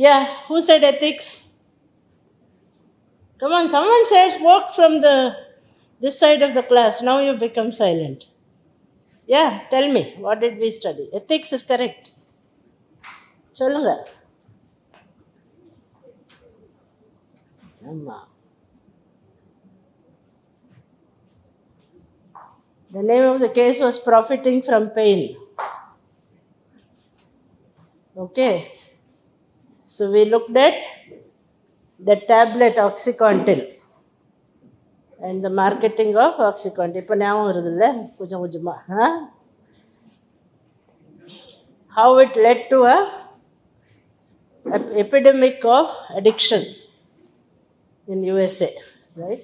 Yeah, who said ethics? Come on, someone says walk from this side of the class. Now you become silent. Yeah, tell me, what did we study? Ethics is correct. சொல்லுங்க. ஆமா. The name of the case was profiting from pain. Okay. So we looked at the tablet Oxycontin and the marketing of Oxycontin. இப்போ ஞாபகம் வருதுல்ல கொஞ்சம் கொஞ்சமா. How it led to a epidemic of addiction in USA, right?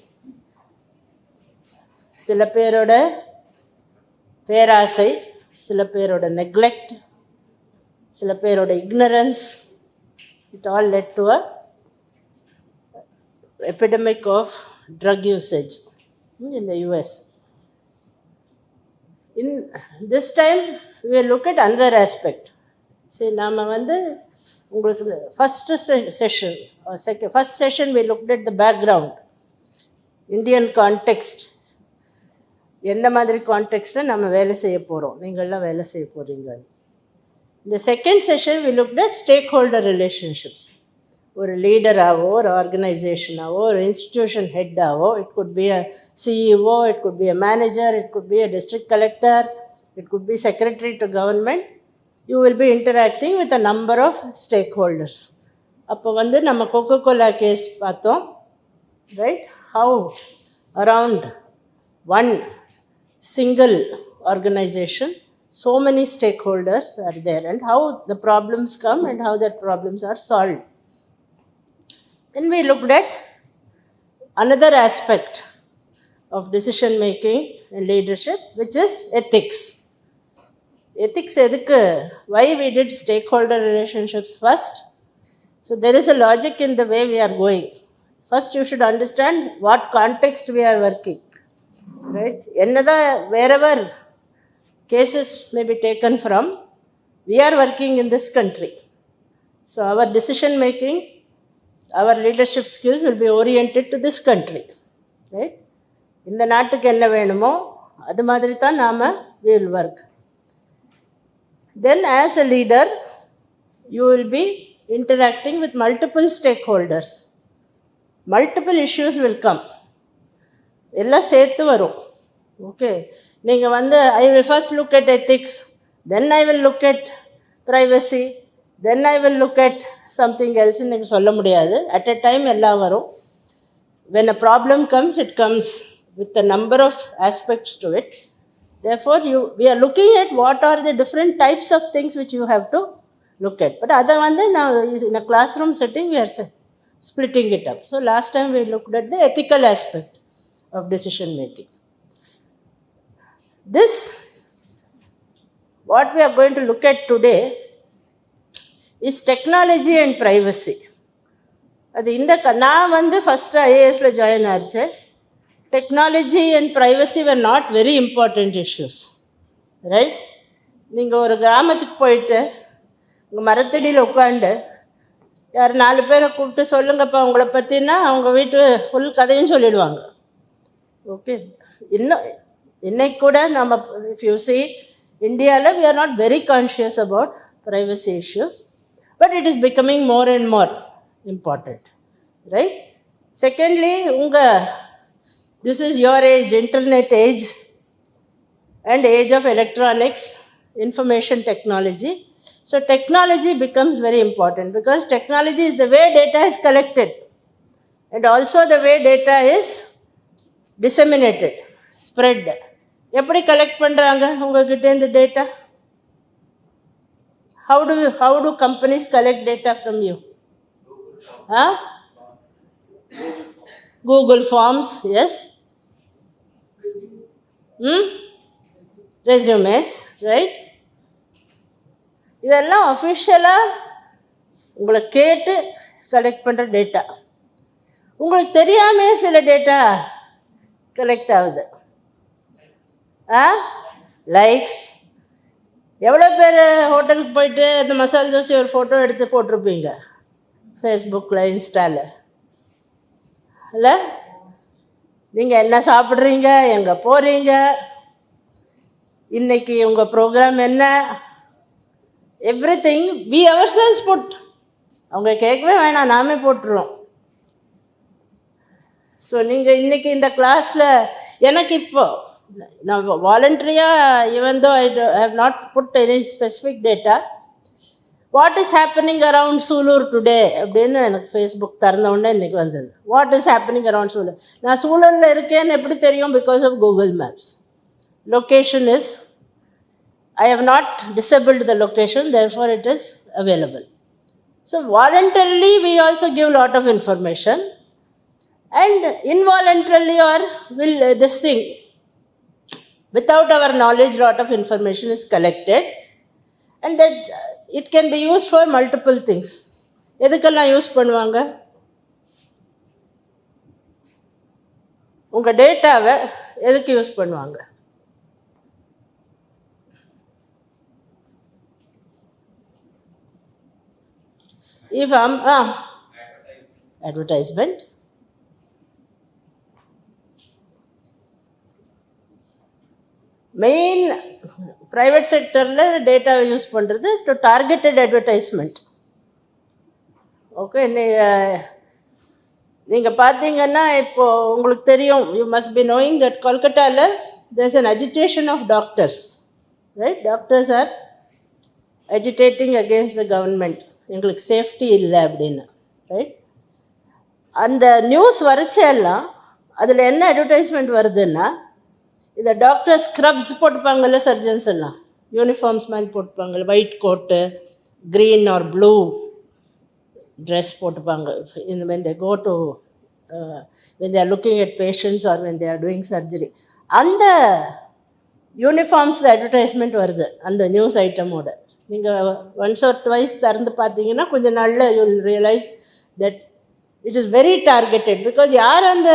சில பேரோட பேராசை, சில பேரோட நெக்லெக்ட், சில பேரோட ignorance, it all led to a epidemic of drug usage in the US. In this time we will look at another aspect. See, நாம வந்து உங்களுக்கு first session we looked at the background, Indian context. எந்த மாதிரி கான்டெக்ஸ்டில் நம்ம வேலை செய்ய போகிறோம், நீங்கள்லாம் வேலை செய்ய போகிறீங்க. இந்த second session we looked at stakeholder relationships. ஒரு லீடராகவோ, ஒரு ஆர்கனைசேஷனாகவோ, ஒரு இன்ஸ்டிடியூஷன் ஹெட்டாகவோ, it could be a CEO, it could be a manager, it could be a district collector, it could be secretary to government. You will be interacting with a number of stakeholders. அப்போ வந்து நம்ம Coca Cola case பார்த்தோம், right? How around one single organization, so many stakeholders are there, and how the problems come and how that problems are solved. Then we looked at another aspect of decision making and leadership, which is ethics. Ethics edukku? Why we did stakeholder relationships first? So there is a logic in the way we are going. First you should understand what context we are working, right? Wherever cases may be taken from, we are working in this country. So our decision making, our leadership skills will be oriented to this country, right? இந்த நாட்டுக்கு என்ன வேணுமோ அது மாதிரி தான் நாம we will work. Then as a leader you will be interacting with multiple stakeholders. Multiple issues will come, எல்லாம் சேர்த்து வரும். ஓகே, நீங்கள் வந்து I will first look at ethics, then I will look at privacy, then I will look at something எல்ஸ்ன்னு நீங்கள் சொல்ல முடியாது. At a time எல்லாம் வரும். when a problem comes, it comes with a number of aspects to it. Therefore we are looking at what are the different types of things which you have to look at. But அதை வந்து now in a classroom setting we are splitting it up. So last time we looked at the ethical aspect of decision making. This, what we are going to look at today, is technology and privacy. அது இந்த நான் வந்து first ஐஏஎஸ்ல join ஆச்சு. Technology and privacy were not very important issues, right? நீங்கள் ஒரு கிராமத்துக்கு போயிட்டு உங்கள் மரத்தடியில் உட்காந்து யார் 4 பேரை கூப்பிட்டு சொல்லுங்கப்பா உங்களை பற்றினா அவங்க வீட்டு ஃபுல் கதையும் சொல்லிடுவாங்க. ஓகே, இன்னைக்கு கூட நம்ம if you see இந்தியாவில் we are not very conscious about privacy issues, but it is becoming more and more important, right? Secondly, this is your age, internet age and age of electronics, information technology. So technology becomes very important because technology is the way data is collected and also the way data is disseminated, spread. எப்படி collect பண்ணுறாங்க உங்ககிட்ட இந்த data? how do companies collect data from you? Google Forms, yes. Resumes, right? இதெல்லாம் அஃபிஷியலாக உங்களை கேட்டு collect பண்ணுற data. உங்களுக்கு தெரியாமே சில டேட்டா கலெக்ட் ஆகுது. லைக்ஸ், எவ்வளோ பேர் ஹோட்டலுக்கு போயிட்டு அந்த மசாலா தோசை ஒரு ஃபோட்டோ எடுத்து போட்டிருப்பீங்க. ஃபேஸ்புக்கில், இன்ஸ்டாவில் இல்லை? நீங்கள் என்ன சாப்பிட்றீங்க, எங்கே போகிறீங்க, இன்னைக்கு உங்கள் ப்ரோக்ராம் என்ன, எவ்ரிதிங் we ourselves put. அவங்க கேட்கவே வேணாம், நாமே போட்டுருவோம். ஸோ நீங்கள் இன்றைக்கி இந்த கிளாஸில் எனக்கு இப்போ நான் வாலண்டரியாக, even though I have not put any specific data, what is happening around Sulur today அப்படின்னு எனக்கு ஃபேஸ்புக் திறந்த உடனே இன்றைக்கி வந்தது. What is happening around Sulur. நான் சூலூரில் இருக்கேன்னு எப்படி தெரியும்? Because of Google maps. Location is, I have not disabled the location, therefore it is available. So voluntarily we also give lot of information, and involuntarily or will this thing, without our knowledge lot of information is collected, and that it can be used for multiple things. எதுக்கெல்லாம் use பண்ணுவாங்க? உங்கள் டேட்டாவை எதுக்கு use பண்ணுவாங்க? If advertisement. Main private செக்டரில் டேட்டாவை use பண்ணுறது to targeted advertisement. Okay, நீங்கள் பார்த்தீங்கன்னா இப்போது உங்களுக்கு தெரியும், you must be knowing that கொல்கட்டாவில் there is an agitation of doctors, right? Doctors are agitating against the government, எங்களுக்கு சேஃப்டி இல்லை அப்படின்னு, ரைட்? அந்த நியூஸ் வரைச்செல்லாம் அதில் என்ன அட்வர்டைஸ்மெண்ட் வருதுன்னா, இந்த டாக்டர் ஸ்க்ரப்ஸ் போட்டுப்பாங்கல்ல, சர்ஜன்ஸ் எல்லாம் யூனிஃபார்ம்ஸ் மாதிரி போட்டுப்பாங்கல்ல, white coat, green or blue dress போட்டுப்பாங்க. இந்த when they go to when they are looking at patients or when they are doing surgery, அந்த யூனிஃபார்ம்ஸில் அட்வர்டைஸ்மெண்ட் வருது அந்த நியூஸ் ஐட்டமோட. நீங்கள் ஒன்ஸ் ஆர் ட்வைஸ் திறந்து பார்த்தீங்கன்னா கொஞ்சம் நாளில் you will realise that it is very targeted. Because யார் அந்த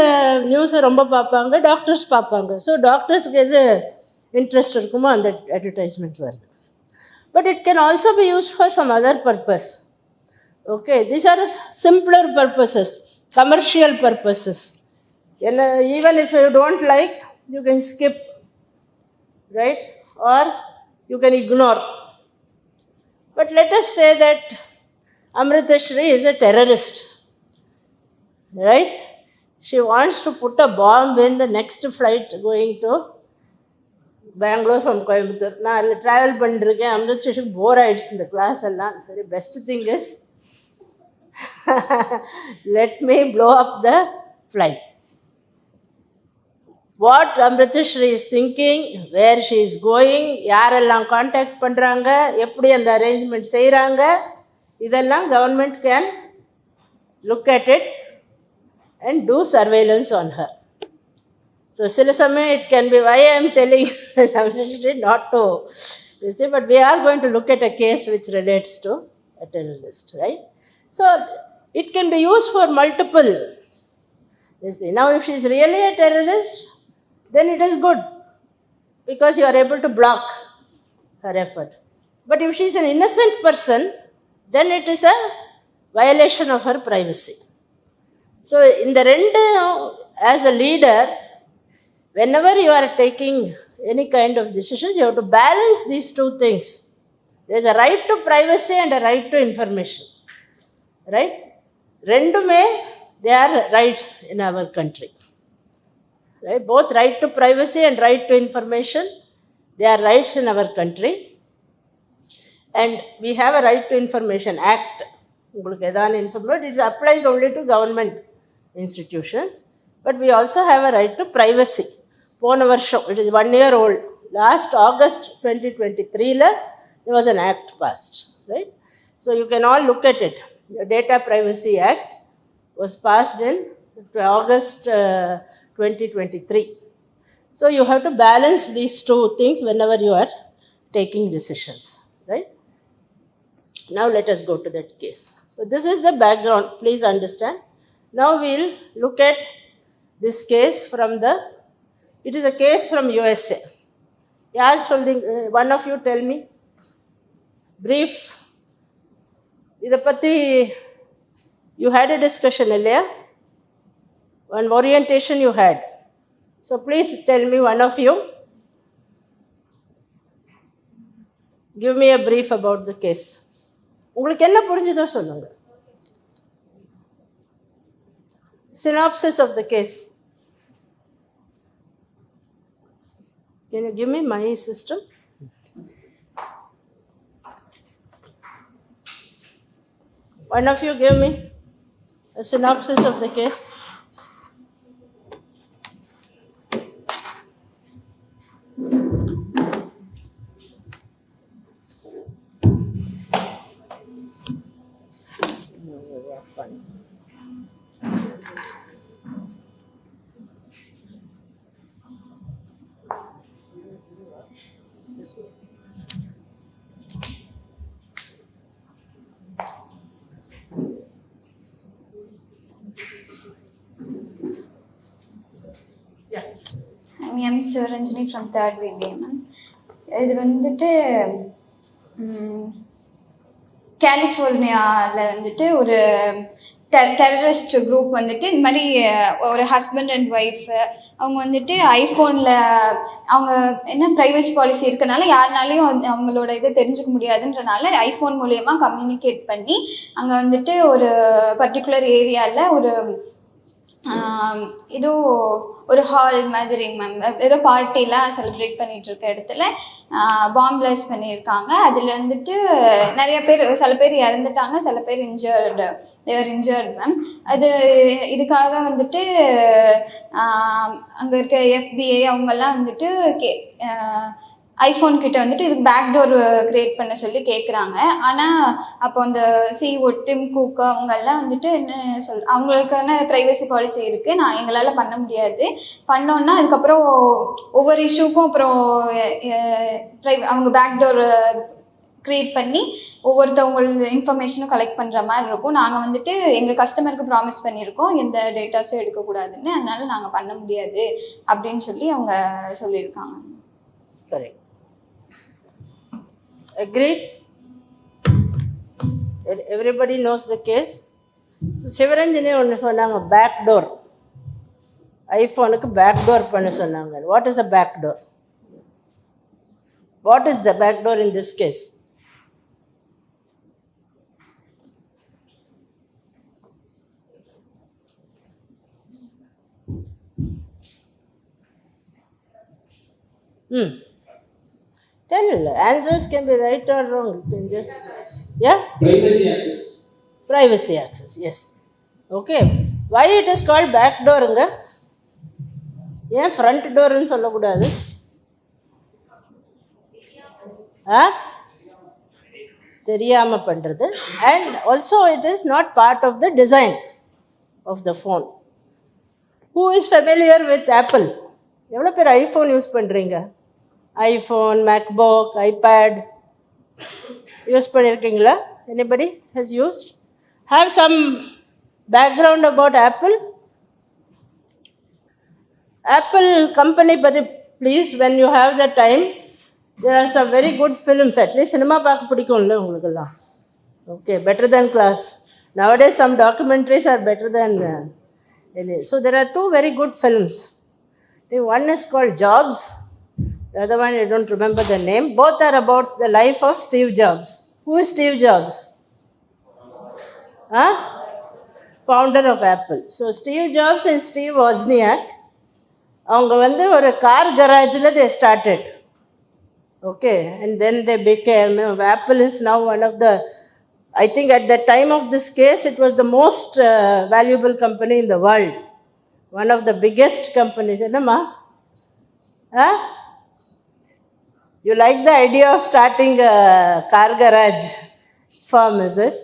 நியூஸை ரொம்ப பார்ப்பாங்க? டாக்டர்ஸ் பார்ப்பாங்க. ஸோ டாக்டர்ஸ்க்கு எது இன்ட்ரெஸ்ட் இருக்குமோ அந்த அட்வர்டைஸ்மெண்ட் வருது. But it can also be used for some other purpose. Okay, these are simpler purposes, commercial purposes. என்ன, even if you don't like, you can skip, right? Or you can ignore. But let us say that Amrita Shri is a terrorist, right? She wants to put a bomb in the next flight going to Bangalore from Coimbatore. நான் அதில் travel பண்ணிருக்கேன். அமிர்த ஸ்ரீ போர் ஆகிடுச்சு இந்த class எல்லாம். சரி, best thing is let me blow up the flight. What Amrita Shri is thinking, where she is going, யாரெல்லாம் contact பண்ணுறாங்க, எப்படி அந்த அரேஞ்ச்மெண்ட் செய்கிறாங்க, இதெல்லாம் government can look at it and do surveillance on her. So சில சமயம் it can be, why I am telling Amrita Shri not to this thing, but we are going to look at a case which relates to a terrorist, right? So it can be used for multiple. Now if she is really a terrorist, then it is good because you are able to block her effort. But if she is an innocent person, then it is a violation of her privacy. So in the rendu, as a leader, whenever you are taking any kind of decisions, you have to balance these two things. There is a right to privacy and a right to information, right? Rendume, they are rights in our country. Right? Both right to privacy and right to information, they are rights in our country. And we have a right to information act. உங்களுக்கு எதான information, it applies only to government institutions. But we also have a right to privacy. போன வருஷம், it is 1 year old, last August 2023, there was an act passed, right? So you can all look at it. The Data Privacy Act was passed in August 2023. So you have to balance these two things whenever you are taking decisions, right? Now let us go to that case. So this is the background, please understand. Now we'll look at this case from it is a case from USA. Yaar solling, one of you tell me, brief. இதை பற்றி You had a discussion earlier, one orientation you had. So please tell me, one of you, give me a brief about the case. உங்களுக்கு என்ன புரிஞ்சதோ சொல்லுங்க. Synopsis of the case. Can you give me my system? One of you give me a synopsis of the case. I'm M. Sivaranjani from 3rd VBA. இது வந்துட்டு கலிஃபோர்னியாவில் வந்துட்டு ஒரு terrorist group வந்துட்டு இந்த மாதிரி ஒரு ஹஸ்பண்ட் அண்ட் ஒய்ஃபு அவங்க வந்துட்டு ஐஃபோனில் அவங்க என்ன ப்ரைவசி பாலிசி இருக்கனால யாருனாலையும் அவங்களோட இதை தெரிஞ்சுக்க முடியாதுன்றனால ஐஃபோன் மூலயமா கம்யூனிகேட் பண்ணி அங்கே வந்துட்டு ஒரு பர்டிகுலர் ஏரியாவில் ஒரு ஏதோ ஒரு ஹால் மாதிரி மேம் ஏதோ பார்ட்டிலாம் செலிப்ரேட் பண்ணிகிட்டு இருக்க இடத்துல பாம் பிளாஸ்ட் பண்ணியிருக்காங்க. அதில் வந்துட்டு நிறைய பேர், சில பேர் இறந்துட்டாங்க, சில பேர் இன்ஜர்டு மேம். அது இதுக்காக வந்துட்டு அங்கே இருக்க FBI அவங்கெல்லாம் வந்துட்டு ஐஃபோன் கிட்ட வந்துட்டு இதுக்கு பேக்டோர் க்ரியேட் பண்ண சொல்லி கேட்குறாங்க. ஆனால் அப்போ அந்த CEO டிம் குக் அவங்கெல்லாம் வந்துட்டு என்ன அவங்களுக்கான ப்ரைவசி பாலிசி இருக்குது, எங்களால் பண்ண முடியாது, பண்ணோன்னா அதுக்கப்புறம் ஒவ்வொரு இஷ்யூக்கும் அப்புறம் அவங்க பேக்டோர் க்ரியேட் பண்ணி ஒவ்வொருத்தவங்களோட இன்ஃபர்மேஷனும் கலெக்ட் பண்ணுற மாதிரி இருக்கும். நாங்கள் வந்துட்டு எங்கள் கஸ்டமருக்கு ப்ராமிஸ் பண்ணியிருக்கோம் எந்த டேட்டாஸும் எடுக்கக்கூடாதுன்னு, அதனால நாங்கள் பண்ண முடியாது அப்படின்னு சொல்லி அவங்க சொல்லியிருக்காங்க. சரி, agreed? Everybody knows the case. So Sivaranjani ஒன்று சொன்னாங்க, பேக் டோர், ஐஃபோனுக்கு பேக் டோர் பண்ண சொன்னாங்க. What is the back door? What is the back door in this case? Tell answers can be right or wrong. You can just privacy access, yes. Okay, why it is called back door nga? ஏன் front door ன்னு சொல்லக்கூடாது? தெரியாம பண்றது. And also it is not part of the design of the phone. Who is familiar with Apple? எவ்வளோ பேர் iPhone use பண்ணுறீங்க? IPhone, MacBook, iPad use பண்ணியிருக்கீங்களா? Anybody has used? Have some background about Apple? Apple company பற்றி please, when you have the time, there are some very good films. At least cinema பார்க்க பிடிக்கும்ல உங்களுக்கெல்லாம்? Okay, better than class. Nowadays some documentaries are better than so there are two very good films. One is called Jobs, the other one I don't remember the name. Both are about the life of Steve Jobs. Who is Steve Jobs? Founder of Apple. So Steve Jobs and Steve Wozniak, அவங்க வந்து ஒரு car கராஜில் they started. Okay, and then they became, Apple is now one of the, I think at the time of this case it was the most valuable company in the world. One of the biggest companies. Enna? You like the idea of starting a car garage firm, is it?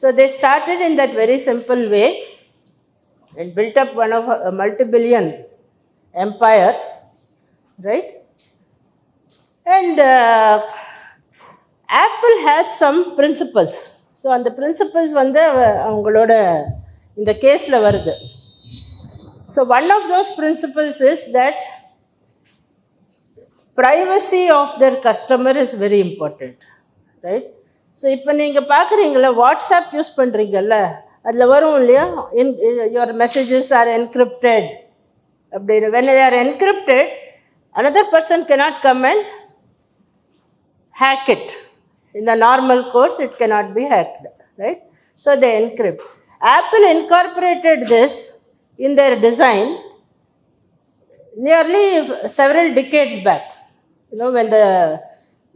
So they started in that very simple way and built up one of a multi-billion empire, right? And Apple has some principles. So அந்த principles வந்து அவங்களோட இந்த கேஸில் வருது. So one of those principles is that privacy of their customer is very important, right? So இப்போ நீங்கள் பார்க்குறீங்களா, WhatsApp use பண்ணுறீங்கல்ல, அதில் வரும் இல்லையா, your messages are encrypted அப்படின்னு. when they are encrypted, another person cannot come and hack it. In the normal course, it cannot be hacked, right? So they encrypt. Apple incorporated this in their design nearly several decades back,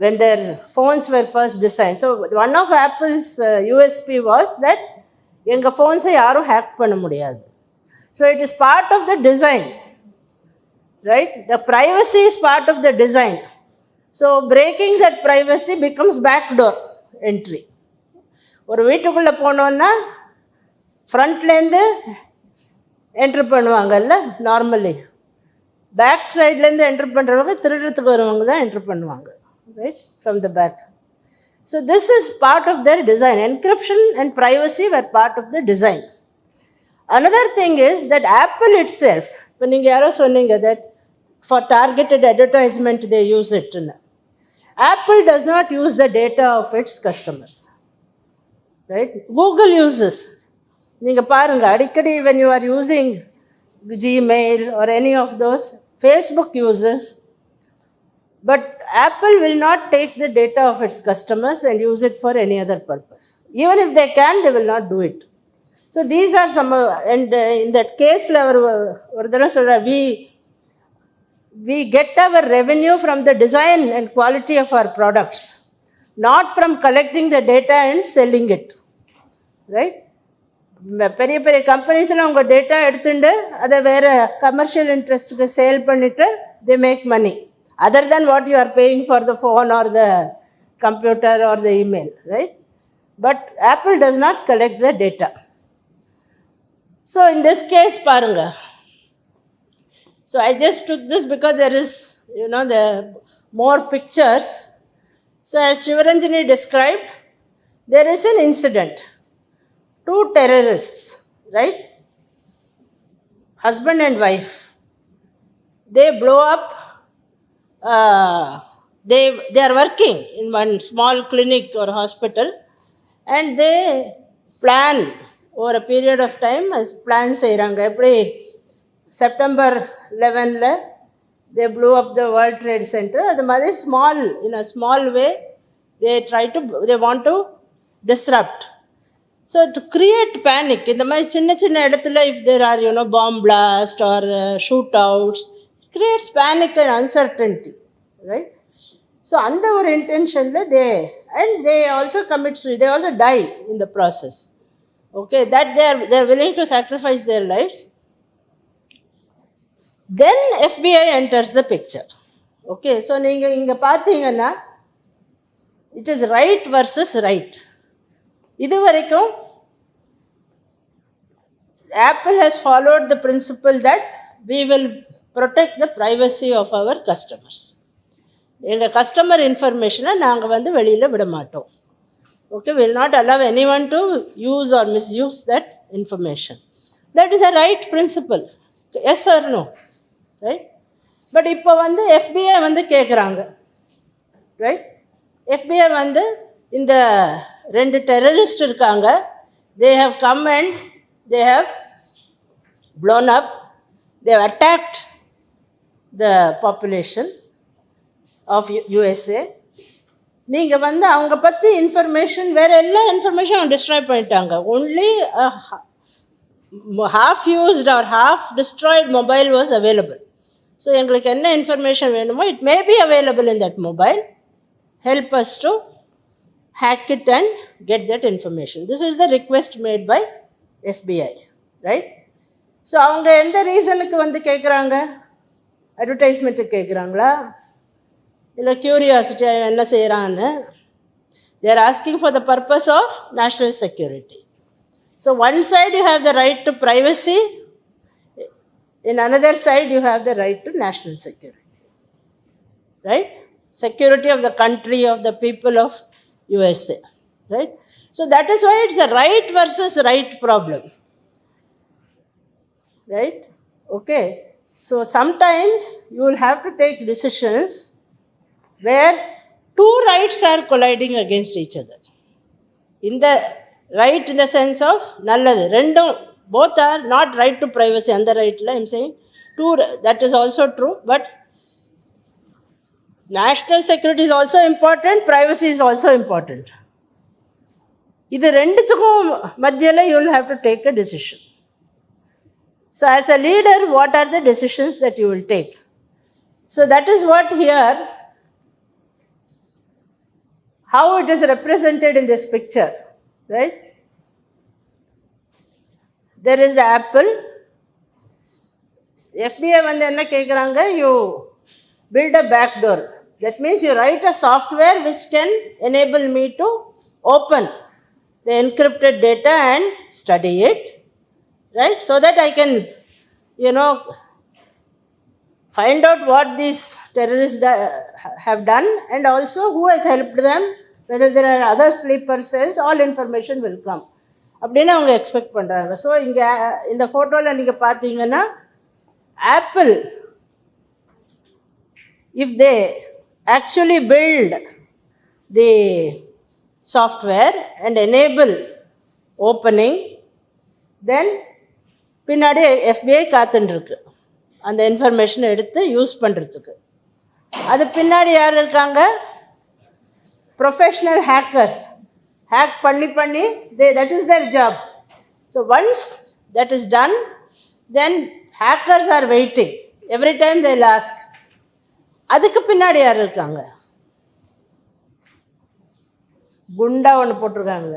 when their phones were first designed. So one of Apple's USP was that எங்கள் ஃபோன்ஸை யாரும் hack பண்ண முடியாது. So it is part of the design, right? The privacy is part of the design. So breaking that privacy becomes backdoor entry. ஒரு வீட்டுக்குள்ளே போனோன்னா ஃப்ரண்ட்லேருந்து entry பண்ணுவாங்கல்ல normally, back சைட்லேருந்து என்ட்ரு பண்ணுறவங்க திருடுறதுக்கு வருவாங்க தான் என்ட்ரு பண்ணுவாங்க, right, from the back. So this is part of their design. Encryption and privacy were part of the design. Another thing is that Apple itself, இப்போ நீங்கள் யாரோ சொன்னீங்க that for targeted advertisement they use it. Apple does not use the data of its customers, right? Google uses. நீங்கள் பாருங்கள் அடிக்கடி when you are using Gmail or any of those, Facebook uses. But Apple will not take the data of its customers and use it for any other purpose. Even if they can, they will not do it. So these are some, and in that case, we get our revenue from the design and quality of our products, not from collecting the data and selling it, right? பெரிய பெரிய கம்பெனிஸில் அவங்க data எடுத்துட்டு அதை வேறு commercial இன்ட்ரெஸ்ட்டுக்கு sale பண்ணிவிட்டு they make money. Other than what you are paying for the phone or the computer or the email, right? But Apple does not collect the data. So in this case, paranga. So I just took this because there is, the more pictures. So as Shivaranjani described, there is an incident. 2 terrorists, right? Husband and wife. They blow up. They are working in one small clinic or hospital, and they plan over a period of time as plan செய்கிறாங்க. எப்படி September 11th they blew up the World Trade Center, அது மாதிரி in a small way they want to disrupt. So to create panic, இந்த மாதிரி சின்ன சின்ன இடத்துல if there are bomb blast or shootouts, creates panic and uncertainty, right? So under our intention they also commit suicide, they also die in the process, okay, that they are willing to sacrifice their lives. Then FBI enters the picture, okay. So நீங்க இங்க பாத்தீங்கன்னா it is right versus right. இது வரைக்கும் Apple has followed the principle that we will protect the privacy of our customers. எங்கள் customer இன்ஃபர்மேஷனை நாங்கள் வெளியில் விட மாட்டோம், okay. We will not allow anyone to use or misuse that information. That is a right principle, yes or no, right? But இப்போ FBI கேட்குறாங்க, right? FBI இந்த 2 terrorists இருக்காங்க, they have come and they have blown up, they have attacked the population of USA. நீங்கள் அவங்க பற்றி information வேறு எல்லா இன்ஃபர்மேஷனும் destroy பண்ணிட்டாங்க. only half used or half destroyed mobile was available. So எங்களுக்கு என்ன இன்ஃபர்மேஷன் வேணுமோ it may be available in that mobile. Help us to hack it and get that information. This is the request made by FBI, right? So அவங்க எந்த ரீசனுக்கு கேட்குறாங்க? அட்வர்டைஸ்மெண்ட்டுக்கு கேட்குறாங்களா, இல்லை curiosity என்ன செய்கிறான்னு? they are asking for the purpose of national security. So one side you have the right to privacy, in another side you have the right to national security, right? Security of the country, of the people of USA, right? So that is why it's a right versus right problem, right? Okay. So sometimes you will have to take decisions where 2 rights are colliding against each other. In the right in the sense of நல்லது ரெண்டும் both are not right to privacy அந்த ரைட்டில் I'm saying do that is also true but national security is also important, privacy is also important. இது ரெண்டுத்துக்கும் மத்தியில் you will have to take a decision. So as a leader, what are the decisions that you will take? So that is what here, how it is represented in this picture, right? There is the apple. FBI வந்து என்ன கேட்குறாங்க, you build a backdoor. That means you write a software which can enable me to open the encrypted data and study it, right? So that I can, find out what these terrorists have done and also who has helped them, whether there are other sleeper cells, all information will come. அப்படின்னு அவங்க expect பண்ணுறாங்க. So இங்கே இந்த ஃபோட்டோவில் நீங்கள் பார்த்தீங்கன்னா apple, if they actually build the software and enable opening, then பின்னாடி FBI காத்துட்டுருக்கு அந்த இன்ஃபர்மேஷனை எடுத்து யூஸ் பண்ணுறதுக்கு. அது பின்னாடி யார் இருக்காங்க, ப்ரொஃபஷ்னல் ஹேக்கர்ஸ். ஹேக் பண்ணி that is their job. So once that is done, then hackers are waiting. Every time they'll ask, அதுக்கு பின்னாடி யார் இருக்காங்க, குண்டா ஒன்று போட்டிருக்காங்க.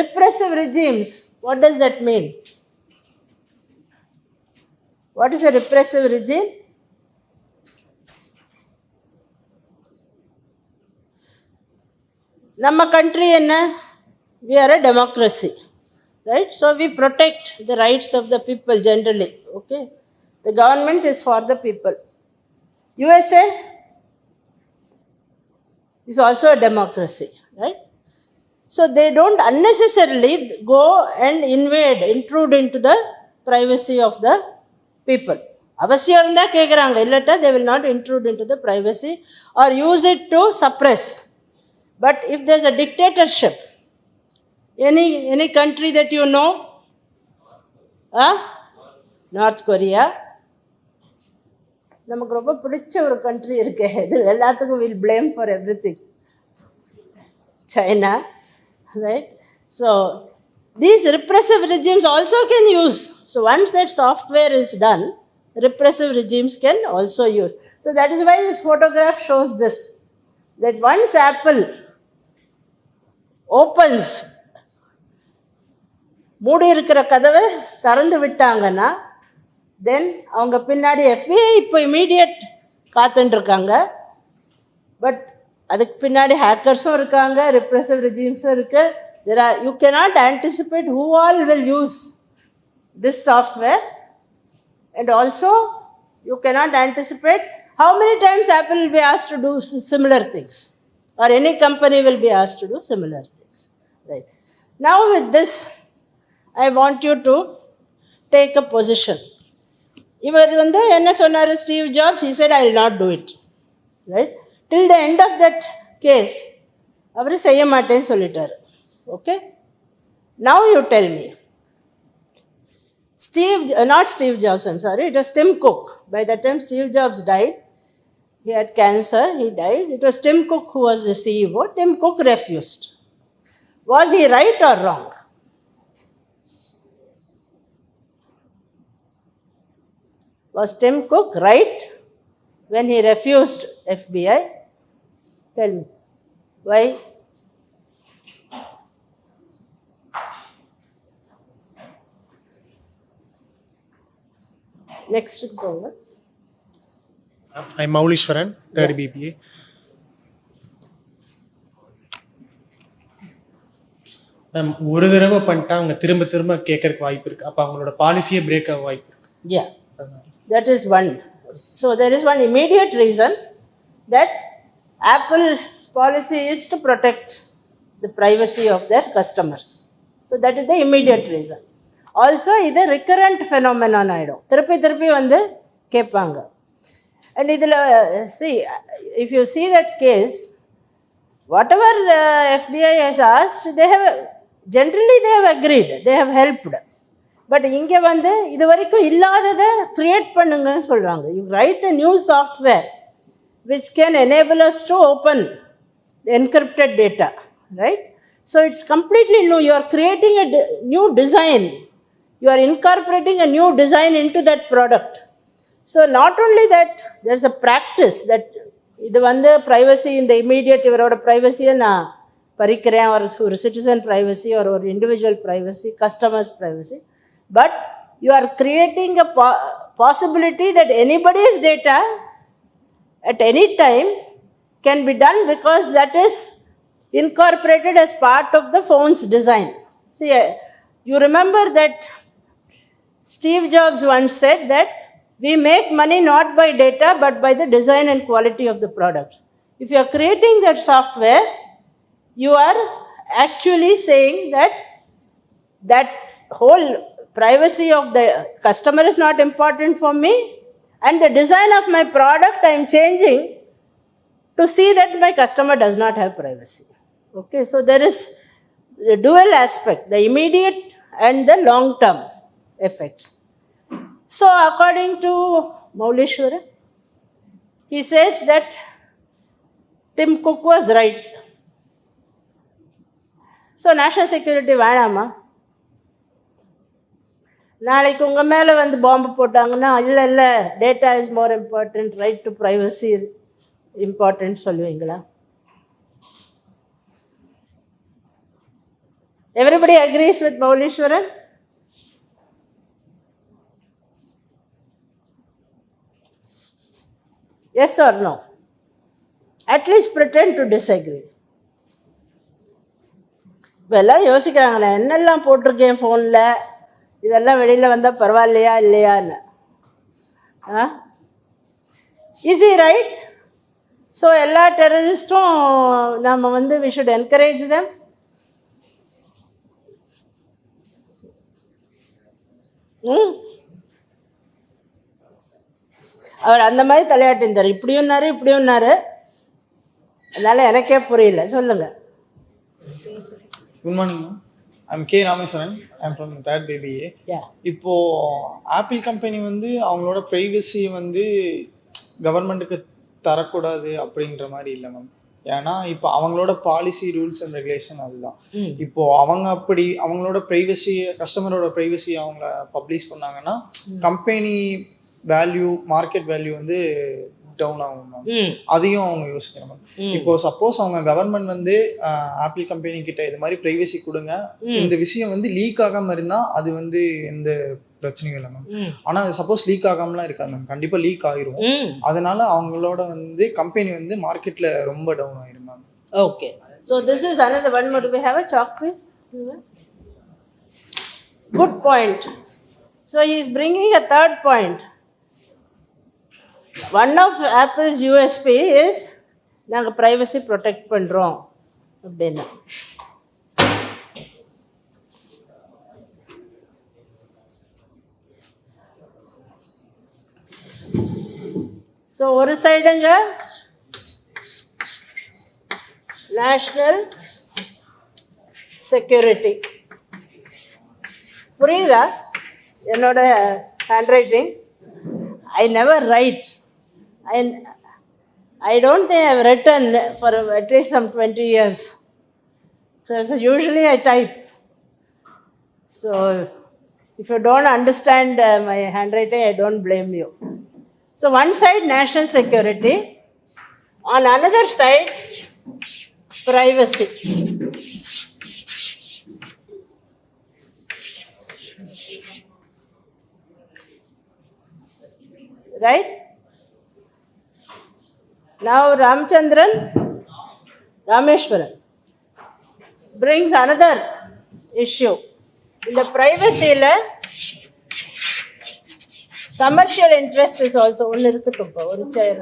Repressive regimes. What does that mean? What is a repressive regime? நம்ம country என்ன, we are a democracy, right? So we protect the rights of the people generally, okay? The government is for the people. USA is also a democracy, right? So they don't unnecessarily go and intrude into the privacy of the people. அவசியம் இருந்தால் கேட்குறாங்க, இல்லாட்டா they will not intrude into the privacy or use it to suppress. But if there's a dictatorship, any country that you know, North Korea, நமக்கு ரொம்ப பிடிச்ச ஒரு country இருக்கு, இது எல்லாத்துக்கும் will blame for everything, China, right? So these repressive regimes also can use. So once that software is done, repressive regimes can also use. So that is why this photograph shows this, that once Apple opens, மூடி இருக்கிற கதவை திறந்து விட்டாங்கன்னா, தென் அவங்க பின்னாடி FBI இப்போ immediate காத்துட்டுருக்காங்க. But அதுக்கு பின்னாடி ஹேக்கர்ஸும் இருக்காங்க, ரிப்ரெசிவ் ரெஜிம்ஸும் இருக்குது. you cannot anticipate who all will use this software, and also you cannot anticipate how many times Apple will be asked to do similar things, or any company will be asked to do similar things, right? Now with this, I want you to take a position. இவர் வந்து என்ன சொன்னார், Steve jobs, he said I will not do it, right? Till the end of that case அவர் செய்ய மாட்டேன்னு சொல்லிட்டார். Okay, now you tell me, not Steve Jobs, I'm sorry, it was Tim Cook. By the time Steve Jobs died, he had cancer, he died. It was Tim Cook who was the CEO. Tim Cook refused. Was he right or wrong? Was Tim Cook right when he refused FBI? Tell me. Why? Next. I'm Maulishwaran, third BBA. Ma'am, ஒரு தடவை பண்ணிட்டா அவங்க திரும்ப திரும்ப கேட்கறதுக்கு வாய்ப்பு இருக்கு. அப்போ அவங்களோட பாலிசியே பிரேக் ஆக வாய்ப்பு இருக்கு. Yeah, that is one. So there is one immediate reason that Apple's policy is to protect the privacy of their customers. So that is the immediate reason. Also, இது recurrent phenomenon ஆகிடும், திருப்பி வந்து கேட்பாங்க. And இதில் see, if you see that case, whatever FBI has asked, they have agreed, they have helped. But இங்கே வந்து இது வரைக்கும் இல்லாததை க்ரியேட் பண்ணுங்கன்னு சொல்கிறாங்க. You right a new software which can enable us to open the encrypted data, right? So it's completely new. You are creating a new design. You are incorporating a new design into that product. So not only that, there's a practice that இது வந்து privacy, இந்த immediate இவரோட ப்ரைவசியை நான் பறிக்கிறேன், ஒரு citizen privacy, ஒரு individual privacy, customers privacy. But you are creating a possibility that anybody's data at any time can be done because that is incorporated as part of the phone's design. See, you remember that Steve Jobs once said that we make money not by data but by the design and quality of the products. If you are creating that software, you are actually saying that whole privacy of the customer is not important for me, and the design of my product I am changing to see that my customer does not have privacy. Okay, so there is the dual aspect, the immediate and the long term effects. So according to Maulishwaran, he says that Tim Cook was right. So national security வேணாமா? நாளைக்கு உங்கள் மேலே வந்து பாம்பு போட்டாங்கன்னா இல்லை data is more important, right to privacy important சொல்லுவீங்களா? Everybody agrees with Mouleeswaran? Yes or no? At least pretend to disagree. இப்போ எல்லாம் யோசிக்கிறாங்களே, என்னெல்லாம் போட்டிருக்கேன் ஃபோனில், இதெல்லாம் வெளியில் வந்தால் பரவாயில்லையா இல்லையான்னு. Is E right? ஸோ எல்லா டெரரிஸ்ட்டும் நம்ம வந்து வி ஷுட் என்கரேஜ் தெம். அவர் அந்த மாதிரி தலையாட்டிருந்தார், இப்படியும்னாரு. அதனால் எனக்கே புரியல. சொல்லுங்கள். Good morning ma'am. I'm K Rameswaran. I'm from third BBA. இப்போ ஆப்பிள் கம்பெனி வந்து அவங்களோட ப்ரைவசியை வந்து கவர்மெண்ட்டுக்கு தரக்கூடாது அப்படின்ற மாதிரி இல்லை மேம். ஏன்னா இப்போ அவங்களோட பாலிசி, ரூல்ஸ் அண்ட் ரெகுலேஷன் அதுதான். இப்போ அவங்க அப்படி அவங்களோட ப்ரைவசியை, கஸ்டமரோட ப்ரைவசியை அவங்க பப்ளிஷ் பண்ணாங்கன்னா கம்பெனி வேல்யூ, மார்க்கெட் வேல்யூ வந்து டவுன் ஆகும் மேம். அதையும் அவங்க யோசிக்கணும் மேம். இப்போ சப்போஸ் அவங்க கவர்மெண்ட் வந்து ஆப்பிள் கம்பெனி கிட்ட இது மாதிரி பிரைவசி கொடுங்க, இந்த விஷயம் வந்து லீக் ஆகாம இருந்தா அது வந்து எந்த பிரச்சனையும் இல்லை மேம். ஆனா அது சப்போஸ் லீக் ஆகாமலாம் இருக்காது மேம், கண்டிப்பா லீக் ஆயிரும். அதனால அவங்களோட வந்து கம்பெனி வந்து மார்க்கெட்ல ரொம்ப டவுன் ஆயிரும் ma'am. Okay, so this is another one more. Do we have a chalk quiz? Good point. So he is bringing a third point. One of Apple's USP is நாங்கள் privacy protect பண்ணுறோம் அப்படின்னா. So ஒரு சைடுங்க national security. புரியுதா என்னோட hand writing? I never write. I don't think I've written for at least some 20 years. Because usually I type. So if you don't understand my handwriting, I don't blame you. So one side national security, on another side privacy. Right? Now Rameshwaran brings another issue. In the privacy, commercial interest is also one irukkum. Oru chair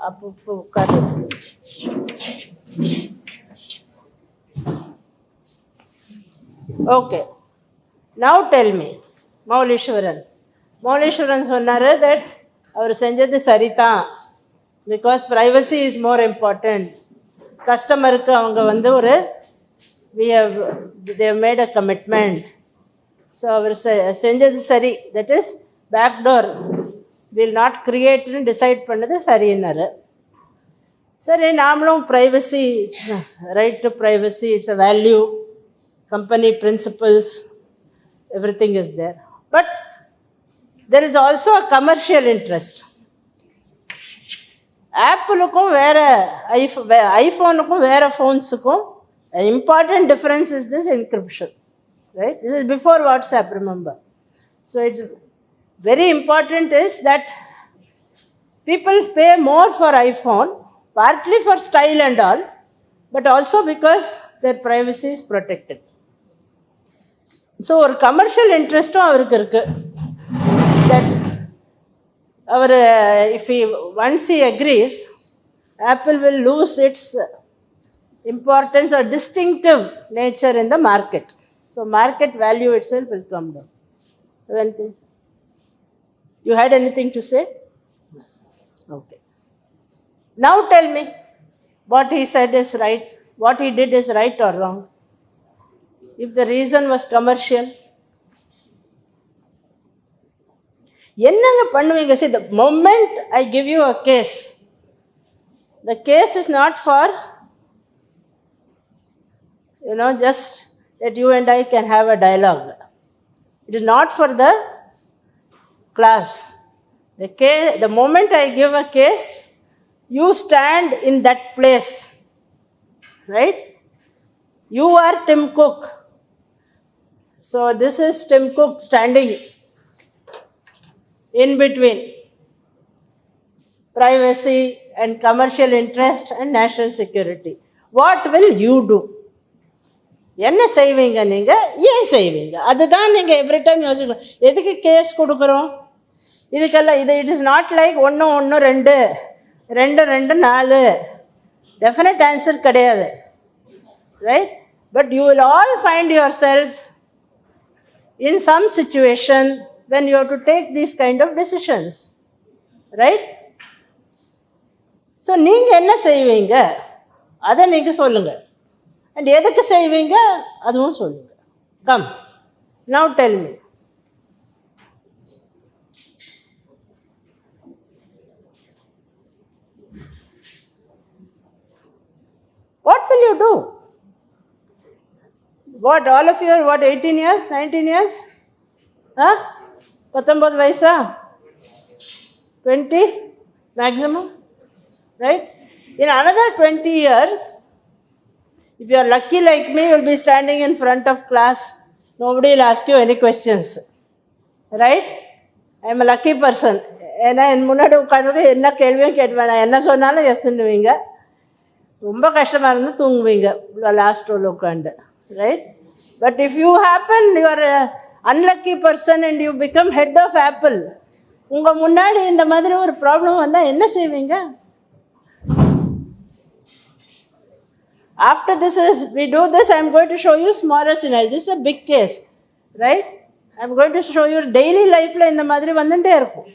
appo ukkaru. Okay, now tell me, Maulishwaran சொன்னாரு that அவர் செஞ்சது சரிதான், because privacy is more important, கஸ்டமருக்கு அவங்க வந்து ஒரு they have made a commitment. So அவர் செஞ்சது சரி, that is backdoor will not கிரியேட்னு டிசைட் பண்ணது சரின்னாரு. சரி, நாமளும் privacy, right to privacy, it's a value, company principles, everything is there. But there is also a commercial interest. ஆப்பிளுக்கும் வேறு ஐஃபோனுக்கும் வேறு ஃபோன்ஸுக்கும் important difference is this encryption. Right? This is before WhatsApp, remember. So it's very important is that people pay more for iPhone, partly for style and all, but also because their privacy is protected. So ஒரு commercial interest அவருக்கு இருக்கு. That once he agrees, Apple will lose its importance or distinctive nature in the market. So market value itself will come down. You had anything to say? Okay. Now tell me, what he said is right, what he did is right or wrong. If the reason was commercial, என்னங்க பண்ணுவீங்க? See, the moment I give you a case, the case is not for, just that you and I can have a dialogue. It is not for the class. The moment I give a case, you stand in that place, right? You are Tim Cook. So this is Tim Cook standing in between privacy and commercial interest and national security. What will you do? என்ன செய்வீங்க நீங்கள்? ஏன் செய்வீங்க? அதுதான் நீங்கள் every time யோசிக்கணும். எதுக்கு case கொடுக்குறோம்? இதுக்கெல்லாம் it is not like 1 1 2 2 2 4 definite answer கிடையாது, right? But you will all find yourselves in some situation when you have to take these kind of decisions, right? So நீங்கள் என்ன செய்வீங்க அதை நீங்கள் சொல்லுங்கள். அண்ட் எதுக்கு செய்வீங்க அதுவும் சொல்லுங்க. Come, now tell me. What will you do? What, all of you are what, 18 years, 19 years? 19 வயசா? 20 maximum, right? In another 20 years, if you are lucky like me, you will be standing in front of class. Nobody will ask you any questions. Right? I am a lucky person. ஏன்னா என் முன்னாடி உட்காந்து என்ன கேள்வியும் கேட்பேன். நான் என்ன சொன்னாலும் எஸ்ன்னுவீங்க. ரொம்ப கஷ்டமாக இருந்து தூங்குவீங்க லாஸ்ட் ரோல் உட்காந்து. Right? But if you happen you are unlucky person and you become head of Apple, உங்கள் முன்னாடி இந்த மாதிரி ஒரு ப்ராப்ளம் வந்தால் என்ன செய்வீங்க? After we do this, I am going to show you smaller scenarios. This is a big case, right? I am going to show you daily life la indha madri vandunde irukum.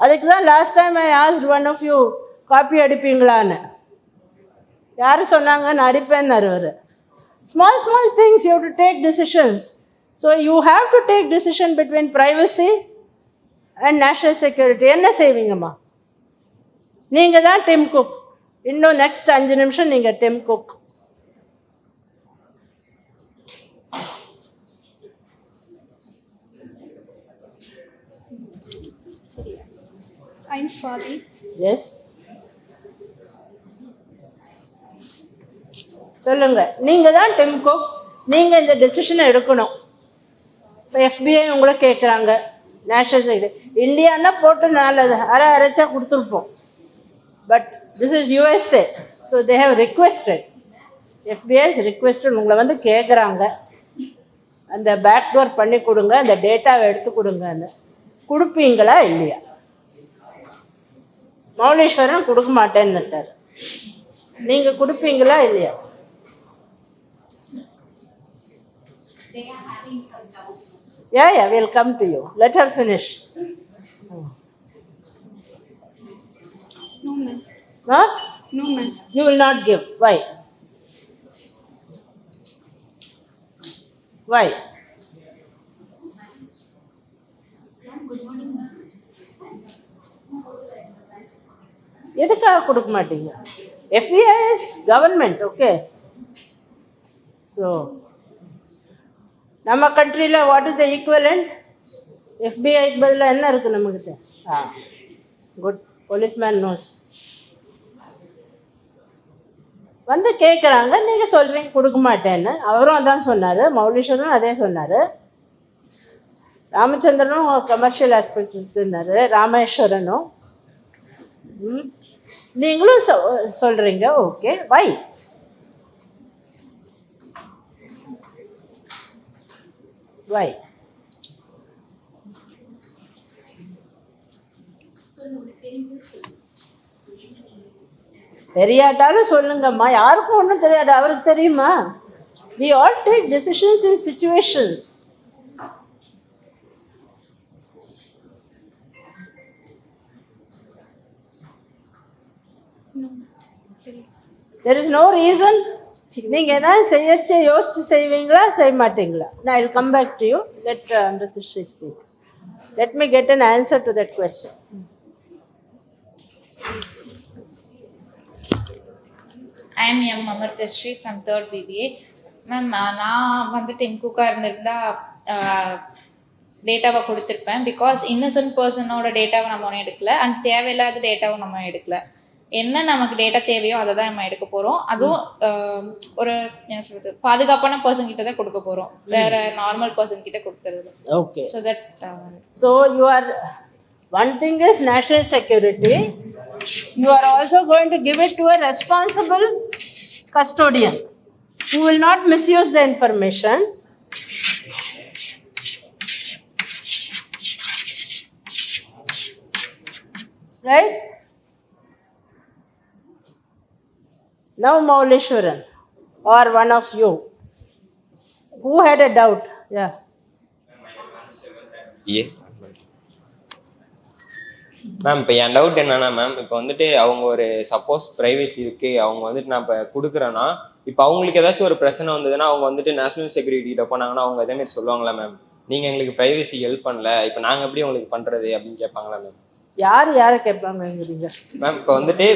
Adukku da last time I asked one of you, copy adipingalaanu. Yaru sonnanga na adipennaru avaru. Small things you have to take decisions. So you have to take decision between privacy and national security. Enna seivingama? Neenga da Tim Cook. Inno next 5 நிமிஷம் நீங்க Tim Cook. I'm Swati. Yes. சொல்லுங்க. நீங்க தான் Tim Cook. நீங்க இந்த டெசிஷனை எடுக்கணும். FBI உங்களை கேட்குறாங்க, நேஷனல் செக்யூரிட்டி. இந்தியான்னா போட்டு 4 அரைச்சா கொடுத்துருப்போம். But this is USA, so they have requested, FBI has requested, உங்களை வந்து கேட்குறாங்க, அந்த பேக்டோர் பண்ணி கொடுங்க, அந்த டேட்டாவை எடுத்து கொடுங்கன்னு. கொடுப்பீங்களா இல்லையா? மௌலீஸ்வரன் கொடுக்க மாட்டேன்னுட்டார். நீங்கள் கொடுப்பீங்களா இல்லையா? Yeah, we'll come to you. Let her finish. No, ma'am. Huh? No, ma'am. You will not give. Why? Why? எதுக்காக கொடுக்க மாட்டீங்க? FBI is government, okay? So, நம்ம கண்ட்ரியில் what is the equivalent? FBI பதிலாக என்ன இருக்குது நம்மக்கிட்ட? Good, policeman knows. வந்து கேட்குறாங்க, நீங்கள் சொல்கிறீங்க கொடுக்க மாட்டேன்னு. அவரும் அதான் சொன்னார், மௌலீஸ்வரனும் அதே சொன்னார், ராமச்சந்திரனும் கமர்ஷியல் ஆஸ்பெக்ட் இருக்குன்னாரு, ராமேஸ்வரனும். நீங்களும் சொல்கிறீங்க, ஓகே. வை? வை? தெரியாட்டாலும் சொல்லுங்கம்மா, யாருக்கும் ஒன்றும் தெரியாது, அவருக்கு தெரியுமா? We all take decisions in situations. There is no reason. நீங்கள் எதாவது செய்யச்சு யோசிச்சு செய்வீங்களா, செய்ய மாட்டீங்களா? நான் I will come back to you. Let Amritasri speak. Let me get an answer to that question. I am M. Amarthashree from 3rd BBA. Ma'am, நான் வந்து டிம்குக்காக இருந்திருந்தா டேட்டாவை கொடுத்துருப்பேன். பிகாஸ் இன்னசென்ட் பர்சனோட டேட்டாவை நம்ம ஒன்றும் எடுக்கல, அண்ட் தேவையில்லாத டேட்டாவை நம்ம எடுக்கல. என்ன நமக்கு டேட்டா தேவையோ அதை தான் நம்ம எடுக்க போகிறோம். அதுவும் ஒரு என்ன சொல்கிறது, பாதுகாப்பான பர்சன் கிட்ட தான் கொடுக்க போகிறோம், வேற நார்மல் பர்சன் கிட்ட கொடுக்கறது. Okay. So that you are, one thing is national security. You are also going to give it to a responsible custodian who will not misuse the information. Right? Now Mauleshwaran or one of you who had a doubt. Yeah. Ma'am, இப்போ என் doubt என்னன்னா ma'am, இப்போ வந்துட்டு அவங்க ஒரு suppose privacy இருக்குது, அவங்க வந்துட்டு நான் இப்போ கொடுக்குறேன்னா, இப்போ அவங்களுக்கு ஏதாச்சும் ஒரு பிரச்சனை வந்ததுன்னா அவங்க வந்துட்டு நேஷனல் செக்யூரிட்டிகிட்ட போனாங்கன்னா அவங்க அதேமாதிரி சொல்லுவாங்களா மேம், நீங்கள் எங்களுக்கு ப்ரைவேசி ஹெல்ப் பண்ணல, இப்போ நாங்கள் எப்படி உங்களுக்கு பண்ணுறது அப்படின்னு கேட்பாங்களா மேம்? யாரை கேட்பாங்கிறீங்க மேம்? இப்போ வந்துட்டு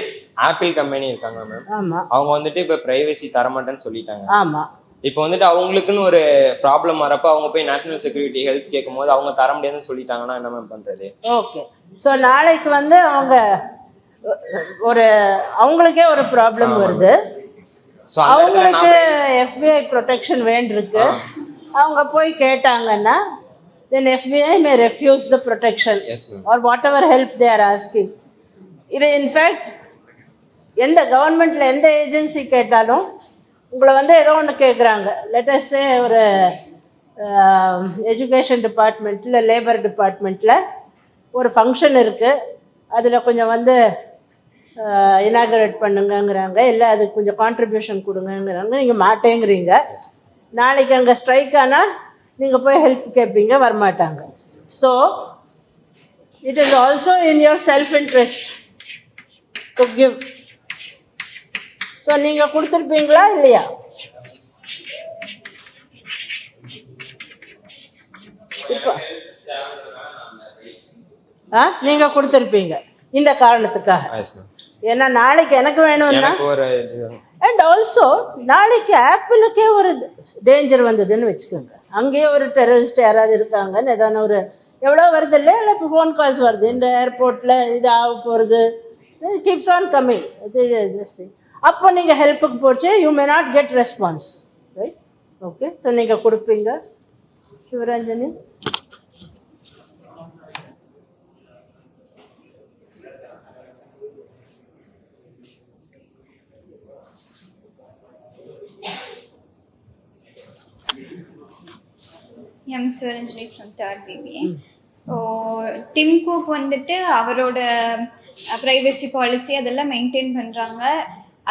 ஆப்பிள் கம்பெனி இருக்காங்க மேம். ஆமாம். அவங்க வந்துட்டு இப்போ ப்ரைவேசி தரமாட்டேன்னு சொல்லிட்டாங்க. ஆமாம். இப்போ வந்துட்டு அவங்களுக்குன்னு ஒரு ப்ராப்ளம் வரப்போ அவங்க போய் நேஷனல் செக்யூரிட்டி ஹெல்ப் கேட்கும் போது அவங்க தர முடியாதுன்னு சொல்லிட்டாங்கன்னா என்ன மேம் பண்ணுறது? ஓகே. ஸோ நாளைக்கு வந்து அவங்க அவங்களுக்கே ஒரு ப்ராப்ளம் வருது, அவங்களுக்கு FBI ப்ரொடெக்ஷன் வேண்டியிருக்கு, அவங்க போய் கேட்டாங்கன்னா then FBI may refuse the protection. Yes, ma'am. Or whatever help they are asking. இது இன்ஃபேக்ட் எந்த கவர்மெண்ட்டில் எந்த ஏஜென்சி கேட்டாலும் உங்களை வந்து ஏதோ ஒன்று கேட்குறாங்க. லெட்டஸ் சே ஒரு எஜுகேஷன் டிபார்ட்மெண்ட்டில், லேபர் டிபார்ட்மெண்ட்டில் ஒரு ஃபங்க்ஷன் இருக்குது, அதில் கொஞ்சம் வந்து இனாகரேட் பண்ணுங்கங்கிறாங்க, இல்லை அதுக்கு கொஞ்சம் கான்ட்ரிபியூஷன் கொடுங்கங்கிறாங்க, நீங்கள் மாட்டேங்கிறீங்க. நாளைக்கு அங்கே ஸ்ட்ரைக் ஆனால் நீங்கள் போய் ஹெல்ப் கேட்பீங்க, வரமாட்டாங்க. So it is also in your self interest to give. So நீங்கள் கொடுத்துருப்பீங்களா இல்லையா? இப்போ நீங்கள் கொடுத்துருப்பீங்க இந்த காரணத்துக்காக. ஏன்னா நாளைக்கு எனக்கு வேணும்னா, அண்ட் ஆல்சோ நாளைக்கு ஆப்பிளுக்கே ஒரு டேஞ்சர் வந்ததுன்னு வச்சுக்கோங்க, அங்கேயே ஒரு டெரரிஸ்ட் யாராவது இருக்காங்கன்னு ஏதான ஒரு எவ்வளோ வருது இல்லையா, இல்லை இப்போ ஃபோன் கால்ஸ் வருது, இந்த ஏர்போர்ட்டில் இது ஆக போகிறது, கீப்ஸ் ஆன் கம்மிங். அப்போ நீங்கள் ஹெல்ப்புக்கு போச்சு, you may not get response, right? Okay. So நீங்கள் கொடுப்பீங்க. Sivaranjani? M Sivaranjani from 3rd BBA. Dim cook வந்துட்டு அவரோட ப்ரைவசி பாலிசி அதெல்லாம் மெயின்டைன் பண்ணுறாங்க.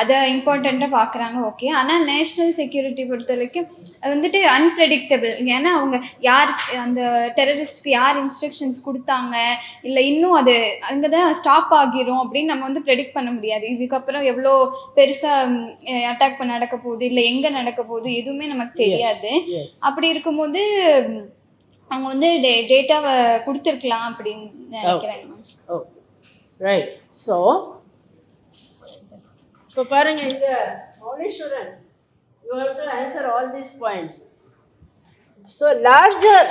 அதை இம்பார்ட்டண்ட்டாக பார்க்குறாங்க. ஓகே, ஆனால் நேஷ்னல் செக்யூரிட்டி பொறுத்த வரைக்கும் அது வந்துட்டு அன்பிரெடிக்டபிள். ஏன்னா அவங்க யார் அந்த டெரரிஸ்ட்க்கு யார் இன்ஸ்ட்ரக்ஷன்ஸ் கொடுத்தாங்க, இல்லை இன்னும் அது அங்கே தான் ஸ்டாப் ஆகிரும் அப்படின்னு நம்ம வந்து ப்ரெடிக்ட் பண்ண முடியாது. இதுக்கப்புறம் எவ்வளோ பெருசாக அட்டாக் பண்ண நடக்க போகுது, இல்லை எங்கே நடக்க போகுது, எதுவுமே நமக்கு தெரியாது. அப்படி இருக்கும்போது அவங்க வந்து டேட்டாவை கொடுத்துருக்கலாம் அப்படின்னு நினைக்கிறேன். ரைட். ஸோ இப்போ பாருங்க, இங்க Mouleeswaran, you have to answer all these points. So larger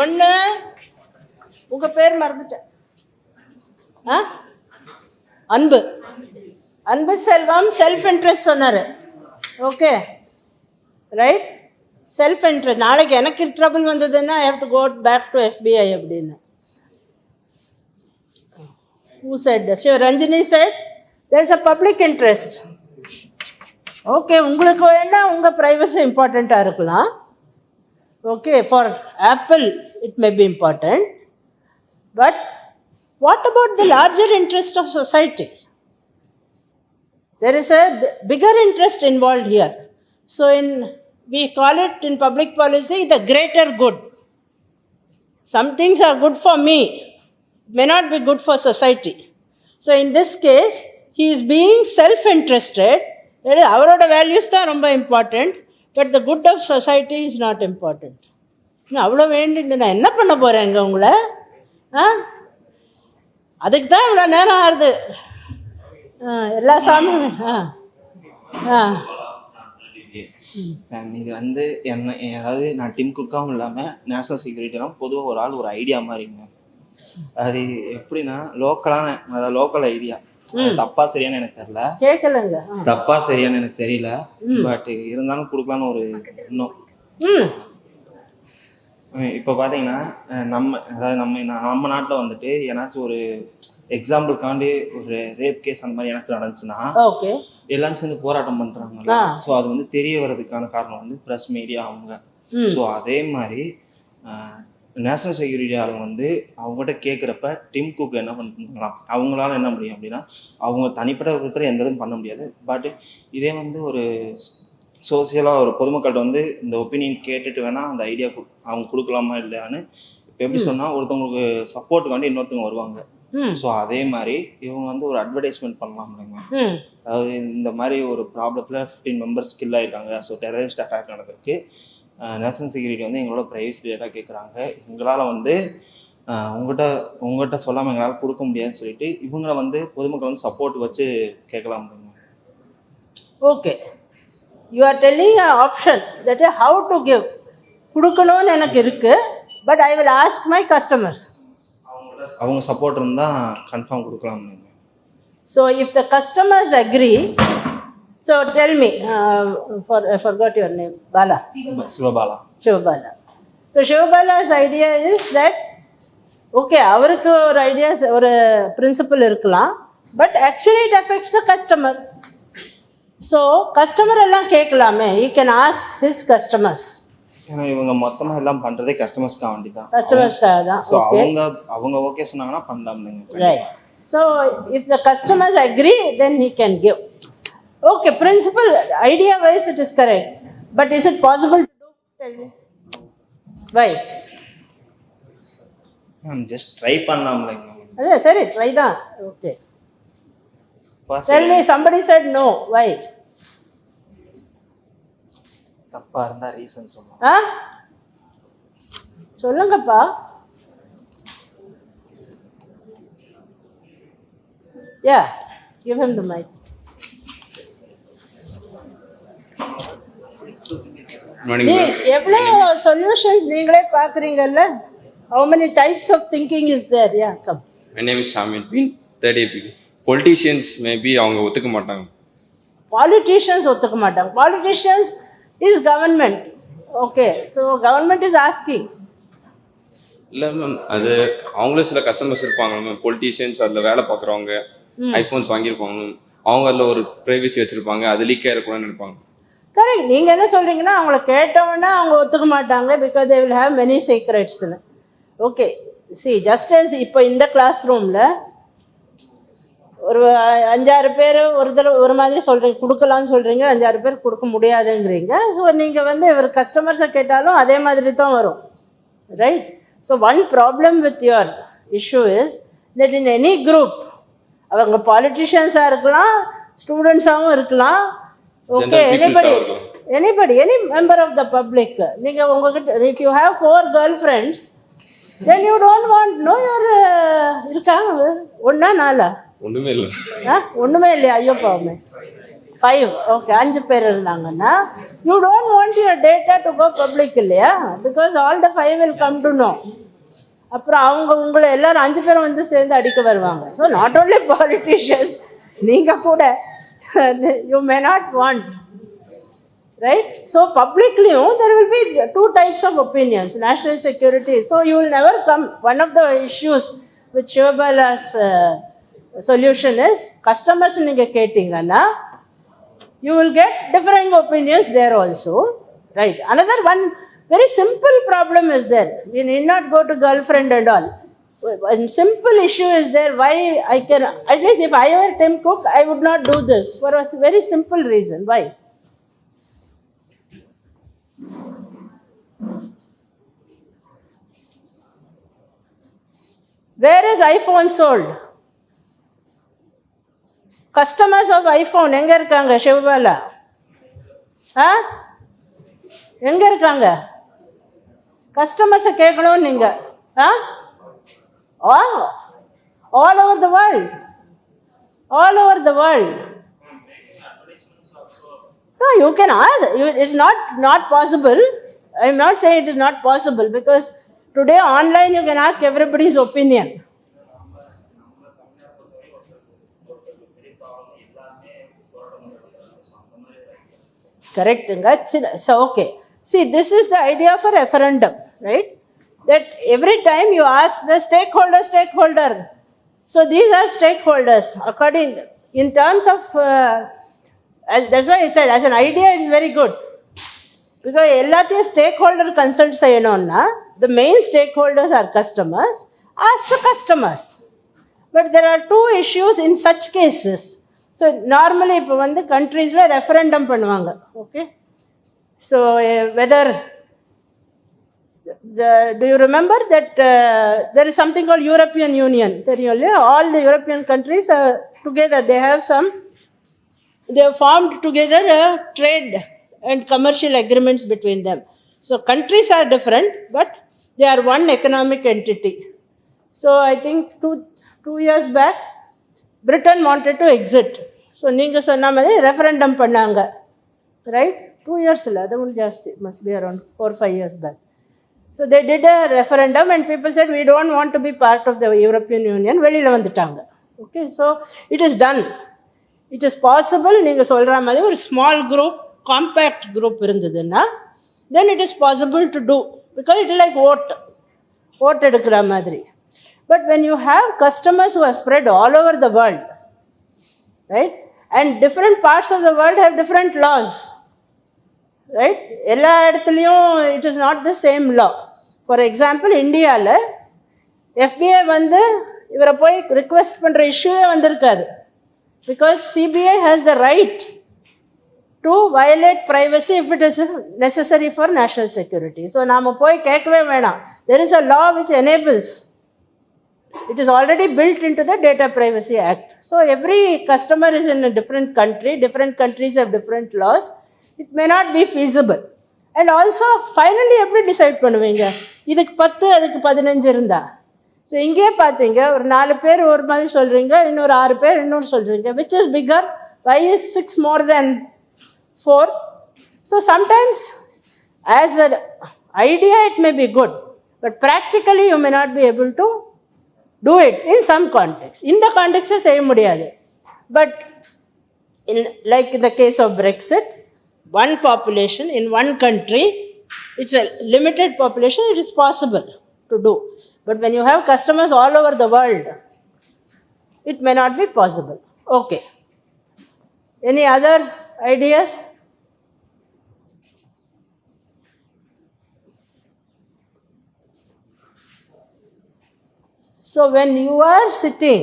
ஒன்று, உங்க பேர் மறந்துட்டேன். அன்பு, அன்பு செல்வம் செல்ஃப் இன்ட்ரெஸ்ட் சொன்னார். Okay, right. Self interest. நாளைக்கு எனக்கு ட்ரபிள் வந்ததுன்னா I have to go back to FBI அப்படின்னு. Who said this? Ranjini said there is a public interest. Okay, உங்களுக்கு வேணா உங்கள் ப்ரைவசி இம்பார்ட்டண்ட்டாக இருக்கலாம். Okay, for apple it may be important. But what about the larger interest of society? There is a bigger interest involved here. So we call it in public policy the greater good. Some things are good for me, may not be good for society. So in this case, he is being self-interested. Avaroda values தான் ரொம்ப important, but the good of society is not important. அவ்வளோ வேண்டி நான் என்ன பண்ண போகிறேங்க உங்களை? அதுக்கு தான் இவ்வளோ நேரம் ஆகுது. எல்லா சாமியும் இது வந்து என்ன, அதாவது நான் டிம் குக்காவும் இல்லாமல் நேஷனல் செக்யூரிட்டிலாம் பொதுவாக ஒரு ஆள் ஒரு ஐடியா மாதிரிங்க. அது எப்படின்னா லோக்கலான, அதாவது லோக்கல் ஐடியா. தப்பா சரியானு எனக்கு தெரியல, கேட்கலங்க. தப்பா சரியானு எனக்கு தெரியல, பட் இருந்தாலும் கொடுக்கலான்னு ஒரு எண்ணம். இப்போ பார்த்தீங்கன்னா அதாவது நம்ம நாட்டில் வந்துட்டு ஏன்னாச்சும் ஒரு எக்ஸாம்பிளுக்காண்டி ஒரு ரேப் கேஸ் அந்த மாதிரி ஏன்னாச்சும் நடந்துச்சுன்னா எல்லாரும் சேர்ந்து போராட்டம் பண்றாங்கல்ல. ஸோ அது வந்து தெரிய வர்றதுக்கான காரணம் வந்து ப்ரெஸ், மீடியா, அவங்க. ஸோ அதே மாதிரி நேஷனல் செக்யூரிட்டி ஆளுங்க வந்து அவங்ககிட்ட கேட்குறப்ப டிம் குக் என்ன பண்ணலாம், அவங்களால என்ன முடியும் அப்படின்னா அவங்க தனிப்பட்ட விதத்தில் எந்த இதுவும் பண்ண முடியாது. பட் இதே வந்து ஒரு சோசியலாக ஒரு பொதுமக்கள்கிட்ட வந்து இந்த ஒப்பீனியன் கேட்டுட்டு வேணால் அந்த ஐடியா அவங்க கொடுக்கலாமா இல்லையான்னு. இப்போ எப்படி சொன்னால் ஒருத்தவங்களுக்கு சப்போர்ட்டுக்காண்டி இன்னொருத்தவங்க வருவாங்க. ஸோ அதே மாதிரி இவங்க வந்து ஒரு அட்வர்டைஸ்மெண்ட் பண்ணலாம் இல்லைங்க. அதாவது இந்த மாதிரி ஒரு ப்ராப்ளத்தில் 15 மெம்பர்ஸ் கில் ஆகிருக்காங்க, ஸோ டெரரிஸ்ட் அட்டாக் நடந்திருக்கு, நேஷனல் செக்யூரிட்டி வந்து எங்களோட ப்ரைவசி டேட்டா கேட்குறாங்க, எங்களால் வந்து உங்கள்கிட்ட சொல்லாமல் எங்களால் கொடுக்க முடியாதுன்னு சொல்லிட்டு இவங்கள வந்து பொதுமக்கள் வந்து சப்போர்ட் வச்சு கேட்கலாம் இல்லைங்க. Okay, you are telling a option that is how to give. கொடுக்கணும்னு எனக்கு இருக்குது, but I will ask my customers. அவங்க சப்போர்ட் இருந்தால் கன்ஃபார்ம் கொடுக்கலாம். So if the customers agree, so tell me, I forgot your name. Bala. Sivabala. So Sivabala's idea is that okay, அவருக்கு ஒரு ideas, ஒரு principle இருக்கலாம், but actually it affects the customer. So customer எல்லாம் கேட்கலாமே, you can ask his customers. ஏன்னா இவங்க மொத்தமாக எல்லாம் பண்ணுறதே கஸ்டமர்ஸ்க்காக வேண்டி தான். கஸ்டமர்ஸ்க்காக தான். ஸோ அவங்க ஓகே சொன்னாங்கன்னா பண்ணலாம். Right. So if the customers agree then he can give. Okay, principle idea wise it is correct, but is it possible to do? Tell me why. Just try பண்ணலாம்ல. அதே சரி, ட்ரை தான். Okay, tell me somebody said no, why? தப்பா இருந்தா reason சொல்லுங்க. சொல்லுங்கப்பா. Yeah, give him the mic. எவ்வளோ solutions நீங்களே பார்க்குறீங்கல்ல? How many types of thinking is there? Yeah, come. My name is Shamil Bin, 3rd AP. Politicians maybe அவங்க ஒத்துக்க மாட்டாங்க. Politicians ஒத்துக்க மாட்டாங்க. Politicians is government. Okay, so government is asking. இல்லை ma'am, அது அவங்களே சில கஸ்டமர்ஸ் இருப்பாங்க மேம், பொலிட்டீஷியன்ஸ், அதில் வேலை பார்க்குறவங்க, ஐஃபோன்ஸ் வாங்கியிருப்பாங்க மேம். அவங்க அதில் ஒரு ப்ரைவசி வச்சுருப்பாங்க, அது லீக் ஆகிடக்கூடாதுன்னு நினைப்பாங்க. கரெக்ட். நீங்கள் என்ன சொல்கிறீங்கன்னா அவங்கள கேட்டோன்னா அவங்க ஒத்துக்க மாட்டாங்க, because they will have many சீக்ரெட்ஸ்னு. ஓகே, சி ஜஸ்ட் as இப்போ இந்த கிளாஸ் ரூமில் ஒரு 5-6 பேர் ஒரு மாதிரி சொல்கிறீங்க, கொடுக்கலான்னு சொல்கிறீங்க, 5-6 பேர் கொடுக்க முடியாதுங்கிறீங்க. ஸோ நீங்கள் வந்து ஒரு கஸ்டமர்ஸை கேட்டாலும் அதே மாதிரி தான் வரும், right? So one problem with your issue is that in any group, அவங்க பாலிட்டிஷியன்ஸாக இருக்கலாம், ஸ்டூடெண்ட்ஸாகவும் இருக்கலாம், okay, any member of the public, நீங்கள் உங்ககிட்ட if you have 4 girlfriends then you don't want no your இருக்காங்க ஒன்றா 4 ஒன்றுமே இல்லை. ஒன்றுமே இல்லையா? ஐயோ பாவமே 5, ஓகே, 5 பேர் இருந்தாங்கன்னா you don't want your data to go public இல்லையா? because all the 5 will come to know. அப்புறம் உங்களை எல்லாரும் 5 பேரும் வந்து சேர்ந்து அடிக்க வருவாங்க. ஸோ நாட் ஓன்லி பாலிட்டிஷியன்ஸ், நீங்கள் கூட you may not want, right? So publicly there will be 2 types of opinions, national security. So you will never come, one of the issues which Shivabala's solution is customers ninga kettingana you will get different opinions there also, right? Another one very simple problem is there. You need not go to girlfriend and all. One simple issue is there, why I can, at least if I were Tim Cook, I would not do this for a very simple reason. Why? Where is iPhone sold? Customers of iPhone எங்க இருக்காங்க? சிவபாலா எங்க இருக்காங்க? கஸ்டமர்ஸை கேட்கணும் நீங்க. all over the world, all over the world. No, you can ask. It's not possible. I'm not saying it is not possible, because today online you can ask everybody's opinion. Correct. So okay, see, this is the idea of a referendum, right? That every time you ask the stakeholder. So these are stakeholders according in terms of that's why I said as an idea it's very good, because எல்லாத்தையும் stakeholder consult செய்யணும்னா the main stakeholders are customers. Ask the customers. But there are 2 issues in such cases. So normally இப்போ வந்து countries-ல referendum பண்ணுவாங்க, okay? So whether do you remember that there is something called European Union? All the European countries are together. They have formed together trade and commercial agreements between them. So countries are different, but they are one economic entity. So I think 2 years back, Britain wanted to exit. So நீங்க சொன்ன மாதிரி referendum பண்ணாங்க, right? 2 years இல்லை, அது ஜாஸ்தி, must be around 4-5 years back. So they did a referendum and people said we don't want to be part of the European Union. வெளியில் வந்துட்டாங்க. Okay, so it is done. It is possible. நீங்கள் சொல்கிற மாதிரி ஒரு small group, compact group இருந்ததுன்னா then it is possible to do, because it is like vote எடுக்கிற மாதிரி. But when you have customers who are spread all over the world, right, and different parts of the world have different laws, right? எல்லா இடத்துலையும் it is not the same law. For example, இந்தியாவில் FBI வந்து இவரை போய் request பண்ணுற இஷ்யூவே வந்திருக்காது, because CBI has the right to violate privacy if it is necessary for national security. So நாம போய் கேட்கவே வேணாம். There is a law which enables. It is already built into the Data Privacy Act. So every customer is in a different country. Different countries have different laws. It may not be feasible. And also finally எப்படி decide பண்ணுவீங்க? இதுக்கு 10 அதுக்கு 15 இருந்தா. So இங்கே பார்த்தீங்க ஒரு 4 பேர் ஒரு மாதிரி சொல்கிறீங்க, இன்னொரு 6 பேர் இன்னொரு சொல்கிறீங்க. Which is bigger? Why is 6 more than 4? So sometimes as an idea it may be good, but practically you may not be able to do it in some context. In the context செய்ய முடியாது. But like in the case of Brexit, one population in one country, it's a limited population, it is possible to do. But when you have customers all over the world, it may not be possible. Okay. Any other ideas? So when you are sitting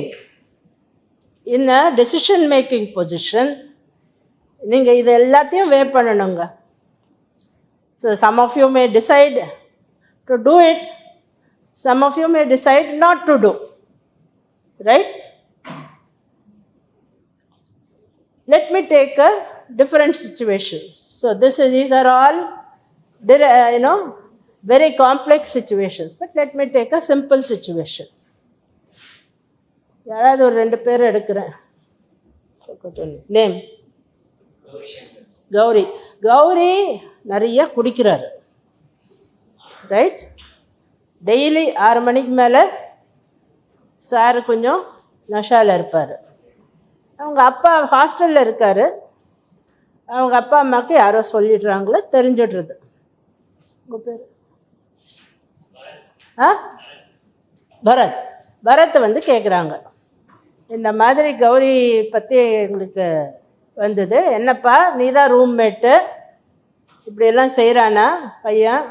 in a decision making position, நீங்க இது எல்லாத்தையும் weigh பண்ணணுங்க. So some of you may decide to do it, some of you may decide not to do, right? Let me take a different situation. So these are all very complex situations, but let me take a simple situation. யாராவது ஒரு 2 பேர் எடுக்கிறேன். Name Gowri. Gowri நிறைய குடிக்கிறாரு, right? Daily 6 மணிக்கு மேலே sir கொஞ்சம் நஷாவில் இருப்பார். அவங்க அப்பா ஹாஸ்டலில் இருக்கார். அவங்க அப்பா அம்மாவுக்கு யாரோ சொல்லிடுறாங்களோ தெரிஞ்சிடுறது. உங்கள் பேர் பரத். பரத்தை வந்து கேட்குறாங்க, இந்த மாதிரி கௌரி பற்றி எங்களுக்கு வந்தது, என்னப்பா நீ தான் ரூம்மேட்டு, இப்படியெல்லாம் செய்கிறானா பையன்,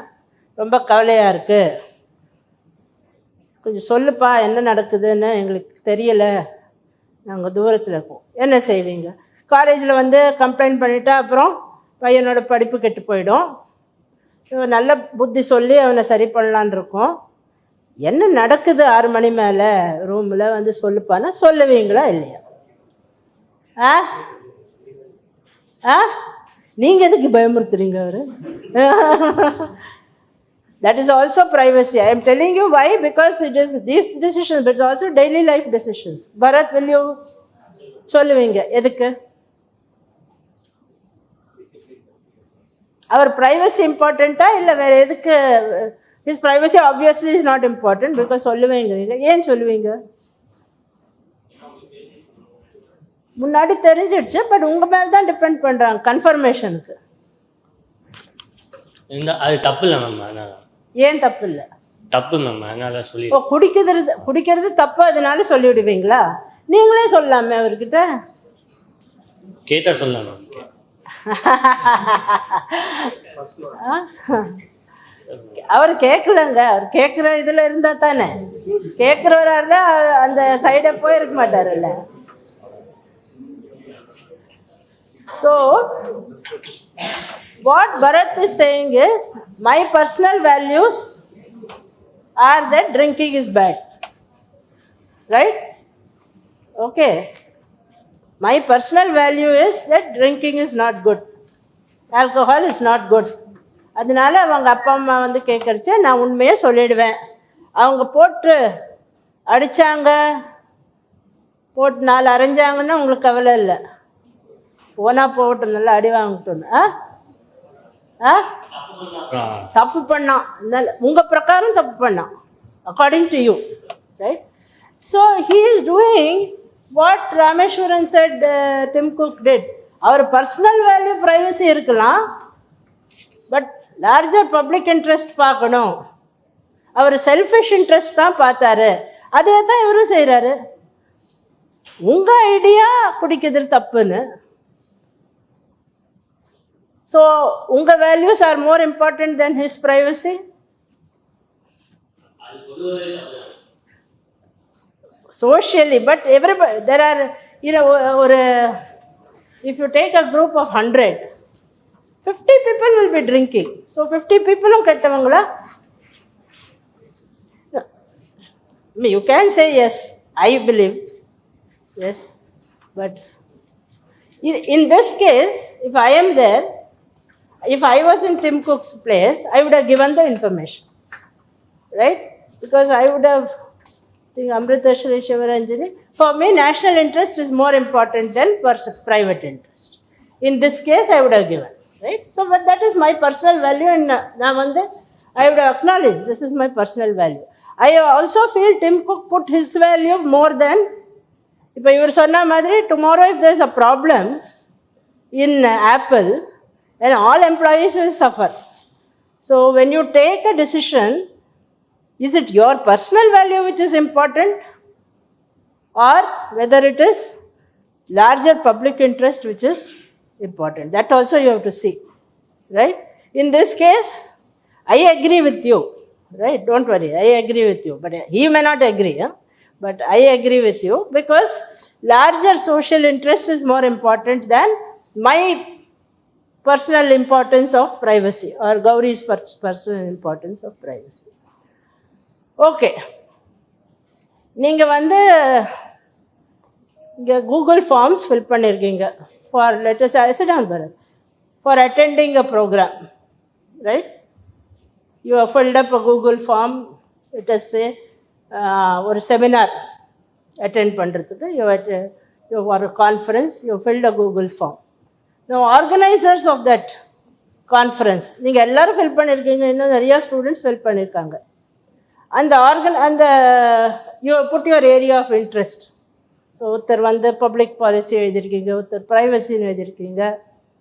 ரொம்ப கவலையாக இருக்குது, கொஞ்சம் சொல்லுப்பா என்ன நடக்குதுன்னு எங்களுக்கு தெரியலை, நாங்கள் தூரத்தில் இருக்கோம். என்ன செய்வீங்க? காலேஜில் வந்து கம்ப்ளைண்ட் பண்ணிட்டா அப்புறம் பையனோட படிப்பு கெட்டு போயிடும். நல்ல புத்தி சொல்லி அவனை சரி பண்ணலான் இருக்கோம். என்ன நடக்குது 6 மணி மேலே ரூமில் வந்து சொல்லுப்பானா சொல்லுவீங்களா இல்லையா? நீங்கள் எதுக்கு பயமுறுத்துறீங்க அவரு? That is also privacy. I am telling you why, because it is these decisions, but it's also daily life decisions. Bharat, will you சொல்லுவீங்க எதுக்கு? அவர் privacy இம்பார்ட்டண்ட்டா இல்லை வேற எதுக்கு? His privacy obviously is not important because சொல்லுவீங்க. ஏன் சொல்லுவீங்க? முன்னாடி தெரிஞ்சிடுச்சு, but உங்கள் மேலே தான் டிபெண்ட் பண்ணுறாங்க கன்ஃபர்மேஷனுக்கு. அது தப்பு இல்லை மேம். அதனால ஏன் தப்பு இல்லை? தப்பு மேம், அதனால சொல்லி. ஓ, குடிக்கிறது தப்பு, அதனால சொல்லிவிடுவீங்களா? நீங்களே சொல்லலாமே அவர்கிட்ட. கேட்டா சொல்லலாம் மேம். அவர் கேட்கலங்க. அவர் கேட்குற இதில் இருந்தால் தானே, கேட்குறவராக இருந்தால் அந்த சைடை போயிருக்க மாட்டார்ல. So, what Bharat is saying is, my personal values are that drinking is bad. Right? Okay. My personal value is that drinking is not good. Alcohol is not good. அதனால அவங்க அப்பா அம்மா வந்து கேட்குறச்ச நான் உண்மையாக சொல்லிடுவேன். அவங்க போட்டு அடித்தாங்க, போட்டு 4 அரைஞ்சாங்கன்னா உங்களுக்கு கவலை இல்லை, போனால் போகட்டும், நல்லா அடி வாங்கட்டும். தப்பு பண்ணான், உங்கள் பிரகாரம் தப்பு பண்ணான், according to you, right? So he is doing what Rameswaran said Tim Cook did. அவர் பர்சனல் வேல்யூ ப்ரைவசி இருக்கலாம், பட் லார்ஜர் பப்ளிக் இன்ட்ரெஸ்ட் பார்க்கணும். அவர் செல்ஃபிஷ் இன்ட்ரெஸ்ட் தான் பார்த்தாரு, அதே தான் இவரும் செய்கிறாரு. உங்கள் ஐடியா குடிக்கிறது தப்புன்னு. ஸோ உங்கள் values are more important then his privacy. Socially, but everybody, there are, if you take a group of 100, 50 people will be drinking. So 50 people kettavangala. You can say yes, I believe, yes, but in this case, if I am there, if I was in Tim Cook's place, I would have given the information, right? Because I would have, Amritashri Shivaranjani, for me national interest is more important than private interest. In this case I would have given, right? So but that is my personal value, and I would have acknowledged this is my personal value. I also feel Tim Cook put his value more than, if you sonna madri, tomorrow if there is a problem in Apple, then all employees will suffer. So when you take a decision, is it your personal value which is important, or whether it is larger public interest which is important. That also you have to see, right? In this case, I agree with you, right? Don't worry, I agree with you. But he may not agree, but I agree with you because larger social interest is more important than my personal importance of privacy or Gauri's personal importance of privacy. Okay. நீங்கள் வந்து இங்கே Google forms fill பண்ணியிருக்கீங்க for let's sit down Bharat, for attending a program, right? You have filled up a Google form, let us say ஒரு seminar attend பண்ணுறதுக்கு you for a conference, you filled a Google form. Now organizers of that conference, நீங்கள் எல்லோரும் fill பண்ணியிருக்கீங்க, இன்னும் நிறையா students fill பண்ணியிருக்காங்க. அந்த you put your area of interest. So ஒருத்தர் வந்து பப்ளிக் பாலிசி எழுதியிருக்கீங்க, ஒருத்தர் ப்ரைவசின்னு எழுதியிருக்கீங்க,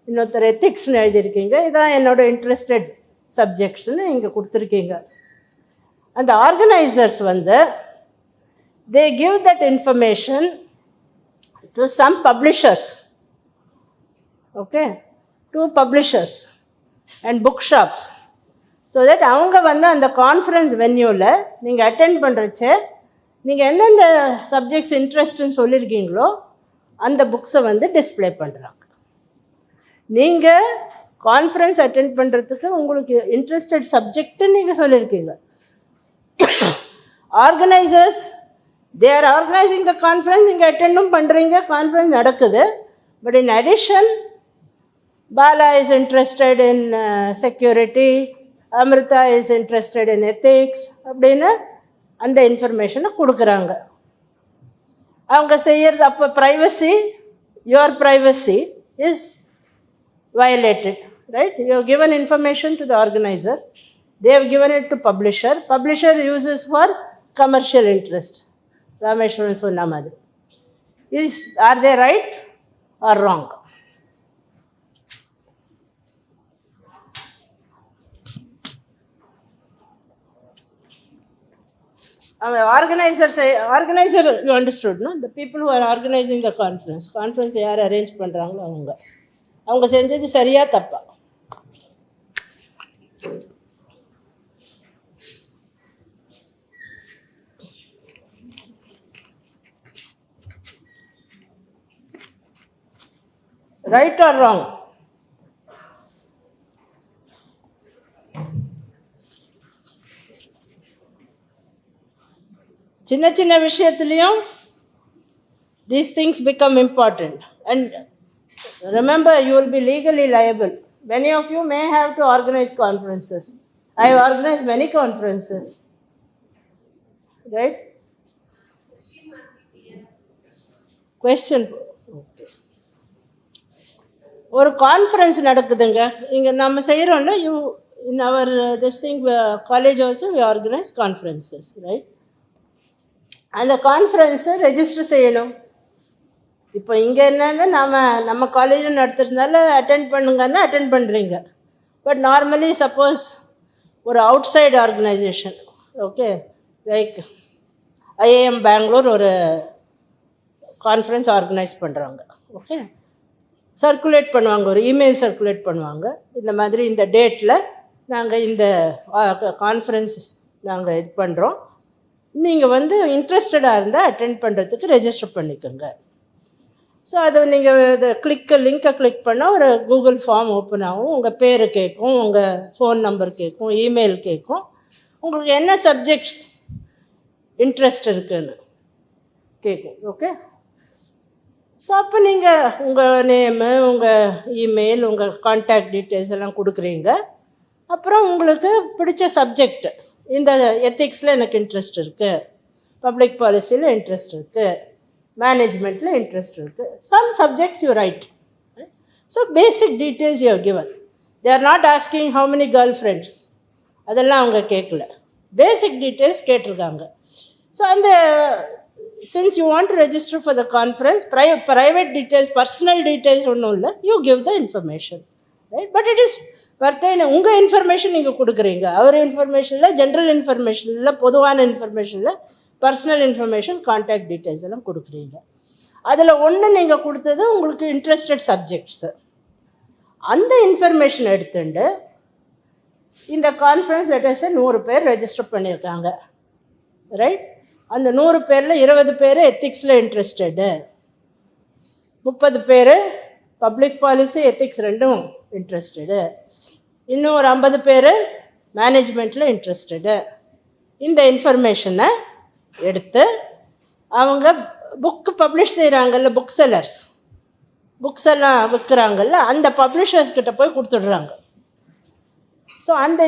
இன்னொருத்தர் எத்திக்ஸ்னு எழுதியிருக்கீங்க. இதான் என்னோட இன்ட்ரெஸ்டட் சப்ஜெக்ட்ஸ்னு இங்கே கொடுத்துருக்கீங்க. அந்த ஆர்கனைசர்ஸ் வந்து they give that information to some publishers, okay, to publishers and bookshops, so that அவங்க வந்து அந்த கான்ஃபரன்ஸ் வென்யூவில் நீங்கள் அட்டெண்ட் பண்ணுறச்சே நீங்கள் எந்தெந்த சப்ஜெக்ட்ஸ் இன்ட்ரெஸ்ட்னு சொல்லியிருக்கீங்களோ அந்த புக்ஸை வந்து டிஸ்பிளே பண்ணுறாங்க. நீங்கள் கான்ஃபரன்ஸ் அட்டெண்ட் பண்ணுறதுக்கு உங்களுக்கு இன்ட்ரெஸ்டட் சப்ஜெக்ட்டுன்னு நீங்கள் சொல்லியிருக்கீங்க. Organisers they are organizing the conference, நீங்கள் அட்டெண்டும் பண்ணுறீங்க, கான்ஃபரன்ஸ் நடக்குது. But in addition Bala is interested in security, Amrita is interested in ethics அப்படின்னு அந்த இன்ஃபர்மேஷனை கொடுக்குறாங்க. அவங்க செய்யறது அப்போ privacy, your privacy is violated, right? You have given information to the organizer, they have given it to publisher uses for commercial interest. Rameshwaran சொன்ன மாதிரி. Are they right or wrong? Organizer, you understood, no? The people who are organizing the conference யார் arrange பண்ணுறாங்களோ அவங்க செஞ்சது சரியா தப்பா? Right or wrong? சின்ன சின்ன விஷயத்துலையும் these things become important, and remember you will be legally liable. Many of you may have to organize conferences. I have organized many conferences, right? Question. Okay. ஒரு conference நடக்குதுங்க, இங்கே நம்ம செய்கிறோம்ல, you in our this thing college also we organise conferences, right? அந்த கான்ஃபரன்ஸை register செய்யணும். இப்போ இங்கே என்னன்னா நம்ம காலேஜில் நடத்துறதுனால அட்டெண்ட் பண்ணுங்கன்னா அட்டெண்ட் பண்ணுறீங்க. பட் நார்மலி சப்போஸ் ஒரு outside organisation, okay, like IIM Bangalore ஒரு கான்ஃபரன்ஸ் ஆர்கனைஸ் பண்ணுறாங்க, ஓகே, சர்க்குலேட் பண்ணுவாங்க, ஒரு இமெயில் சர்க்குலேட் பண்ணுவாங்க, இந்த மாதிரி இந்த டேட்டில் நாங்கள் இந்த கான்ஃபரன்ஸ் நாங்கள் இது பண்ணுறோம், நீங்கள் வந்து இன்ட்ரெஸ்டடாக இருந்தால் அட்டெண்ட் பண்ணுறதுக்கு ரெஜிஸ்டர் பண்ணிக்கோங்க. ஸோ அதை நீங்கள் இதை லிங்கை கிளிக் பண்ணால் ஒரு கூகுள் ஃபார்ம் ஓப்பன் ஆகும், உங்கள் பேர் கேட்கும், உங்கள் ஃபோன் நம்பர் கேட்கும், இமெயில் கேட்கும், உங்களுக்கு என்ன சப்ஜெக்ட்ஸ் இன்ட்ரெஸ்ட் இருக்குன்னு கேட்கும், ஓகே. ஸோ அப்போ நீங்கள் உங்கள் நேமு, உங்கள் இமெயில், உங்கள் கான்டாக்ட் டீட்டெயில்ஸ் எல்லாம் கொடுக்குறீங்க. அப்புறம் உங்களுக்கு பிடிச்ச சப்ஜெக்ட், இந்த எத்திக்ஸில் எனக்கு இன்ட்ரெஸ்ட் இருக்குது, பப்ளிக் பாலிசியில் இன்ட்ரெஸ்ட் இருக்குது, மேனேஜ்மெண்ட்டில் இன்ட்ரெஸ்ட் இருக்குது, some subjects you right. So basic details you have given. They are not asking how many girl friends, அதெல்லாம் அவங்க கேட்கல, பேசிக் டீட்டெயில்ஸ் கேட்டிருக்காங்க. ஸோ அந்த since you want to register for the conference, private details, personal details ஒன்றும் இல்லை, you give the information, right? But it is pertain, உங்கள் information நீங்கள் கொடுக்குறீங்க, அவர் இன்ஃபர்மேஷனில், ஜென்ரல் இன்ஃபர்மேஷனில், பொதுவான இன்ஃபர்மேஷனில், பர்சனல் இன்ஃபர்மேஷன், கான்டாக்ட் டீட்டெயில்ஸ் எல்லாம் கொடுக்குறீங்க. அதில் ஒன்று நீங்கள் கொடுத்தது உங்களுக்கு இன்ட்ரெஸ்டட் சப்ஜெக்ட்ஸு. அந்த இன்ஃபர்மேஷன் எடுத்துட்டு இந்த கான்ஃபரன்ஸ் லெட்டர்ஸை 100 பேர் ரெஜிஸ்டர் பண்ணியிருக்காங்க, ரைட்? அந்த 100 பேரில் 20 பேர் எத்திக்ஸில் இன்ட்ரெஸ்டடு, 30 பேர் பப்ளிக் பாலிசி எத்திக்ஸ் ரெண்டும் இன்ட்ரெஸ்டடு, இன்னும் ஒரு 50 பேர் மேனேஜ்மெண்ட்டில் இன்ட்ரெஸ்டடு. இந்த இன்ஃபர்மேஷனை எடுத்து அவங்க புக்கு பப்ளிஷ் செய்கிறாங்கல்ல, புக் செல்லர்ஸ், புக்ஸ் எல்லாம் விற்கிறாங்கல்ல, அந்த பப்ளிஷர்ஸ்கிட்ட போய் கொடுத்துடுறாங்க. ஸோ அந்த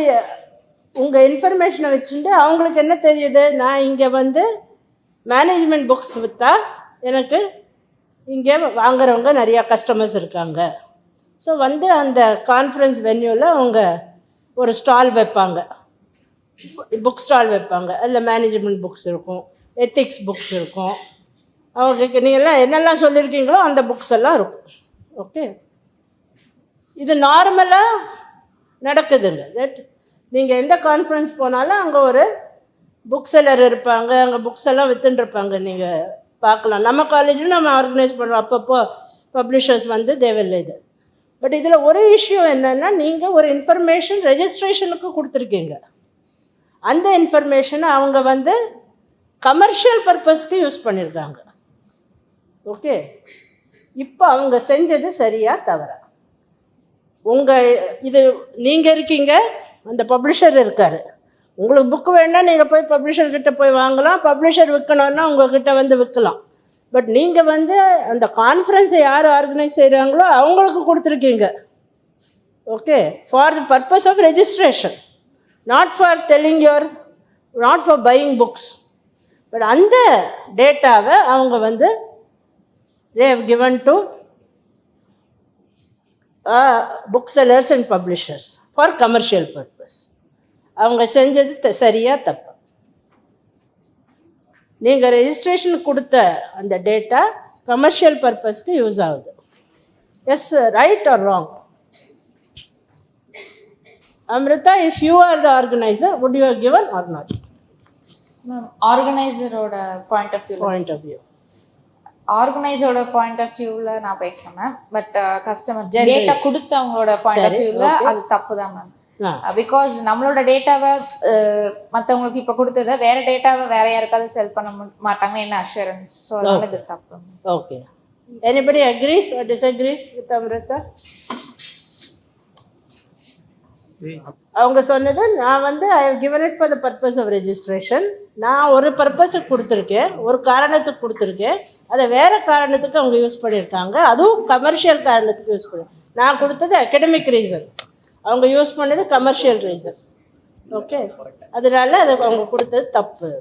உங்கள் இன்ஃபர்மேஷனை வச்சுட்டு அவங்களுக்கு என்ன தெரியுது, நான் இங்கே வந்து மேனேஜ்மெண்ட் புக்ஸ் விற்றா எனக்கு இங்கே வாங்குறவங்க நிறையா கஸ்டமர்ஸ் இருக்காங்க. ஸோ வந்து அந்த கான்ஃபரன்ஸ் வென்யூவில் அவங்க ஒரு ஸ்டால் வைப்பாங்க, புக் ஸ்டால் வைப்பாங்க. அதில் மேனேஜ்மெண்ட் புக்ஸ் இருக்கும், எத்திக்ஸ் புக்ஸ் இருக்கும், அவங்க நீங்கள்லாம் என்னெல்லாம் சொல்லியிருக்கீங்களோ அந்த புக்ஸ் எல்லாம் இருக்கும். ஓகே, இது நார்மலாக நடக்குதுங்க. தட் நீங்கள் எந்த கான்ஃபரன்ஸ் போனாலும் அங்கே ஒரு புக் செல்லர் இருப்பாங்க, அங்கே புக்ஸ் எல்லாம் விற்றுருப்பாங்க, நீங்கள் பார்க்கலாம். நம்ம காலேஜில் நம்ம ஆர்கனைஸ் பண்ணுறோம், அப்பப்போ பப்ளிஷர்ஸ் வந்து தேவையில்லை இது. பட் இதில் ஒரு விஷயம் என்னென்னா, நீங்கள் ஒரு இன்ஃபர்மேஷன் ரெஜிஸ்ட்ரேஷனுக்கு கொடுத்துருக்கீங்க, அந்த இன்ஃபர்மேஷனை அவங்க வந்து கமர்ஷியல் பர்பஸ்க்கு யூஸ் பண்ணியிருக்காங்க. ஓகே, இப்போ அவங்க செஞ்சது சரியா தவறா? உங்கள் இது நீங்கள் இருக்கீங்க, அந்த பப்ளிஷர் இருக்கார், உங்களுக்கு புக்கு வேணுன்னா நீங்கள் போய் பப்ளிஷர்கிட்ட போய் வாங்கலாம், பப்ளிஷர் விற்கணுன்னா உங்கள்கிட்ட வந்து விற்கலாம். பட் நீங்கள் வந்து அந்த கான்ஃபரன்ஸை யார் ஆர்கனைஸ் செய்கிறாங்களோ அவங்களுக்கு கொடுத்துருக்கீங்க. Okay, for the purpose of registration, not for telling your, not for buying books. But அந்த டேட்டாவை அவங்க வந்து they have given to booksellers and publishers for commercial purpose. அவங்க செஞ்சது சரியா தப்பா? நீங்கள் ரெஜிஸ்ட்ரேஷன் கொடுத்த அந்த டேட்டா கமர்ஷியல் பர்பஸ்க்கு யூஸ் ஆகுது. Yes, right or wrong? Amrita, if you are the organizer, would you have given or not? Ma'am, ஆர்கனைசரோட பாயிண்ட் ஆஃப் வியூ ஆர்கனைஸோட பாயிண்ட் ஆஃப் வியூவில் நான் பேசலாம் மேம். பட் கஸ்டமர் டேட்டா கொடுத்தவங்களோட பாயிண்ட் ஆஃப் வியூவில் அது தப்பு தான் மேம். பிகாஸ் நம்மளோட டேட்டாவை மற்றவங்களுக்கு இப்போ கொடுத்ததை வேற டேட்டாவை வேற யாருக்காவது செல் பண்ண மாட்டாங்கன்னு என்ன அஷூரன்ஸ்? ஸோ அதனால இது தப்பு. Okay, anybody agrees or disagrees with Amrita? அவங்க சொன்னது, நான் வந்து I have given it for the purpose of registration. நான் ஒரு பர்பஸுக்கு கொடுத்துருக்கேன், ஒரு காரணத்துக்கு கொடுத்துருக்கேன், அதை வேறு காரணத்துக்கு அவங்க யூஸ் பண்ணியிருக்காங்க, அதுவும் கமர்ஷியல் காரணத்துக்கு யூஸ் பண்ணி. நான் கொடுத்தது அகடமிக் ரீசன், அவங்க யூஸ் பண்ணது கமர்ஷியல் ரீசன். ஓகே, அதனால அதை அவங்க கொடுத்தது தப்பு.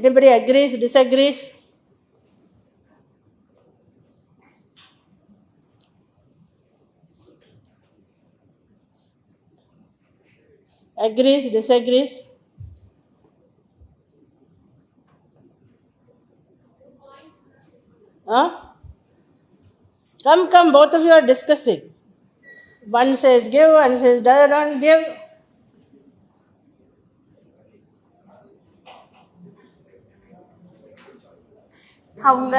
Anybody agrees, டிஸ்அக்ரீஸ்? Agrees, disagrees? Huh? Come, both of you are discussing. One says give, one says don't give. அவங்க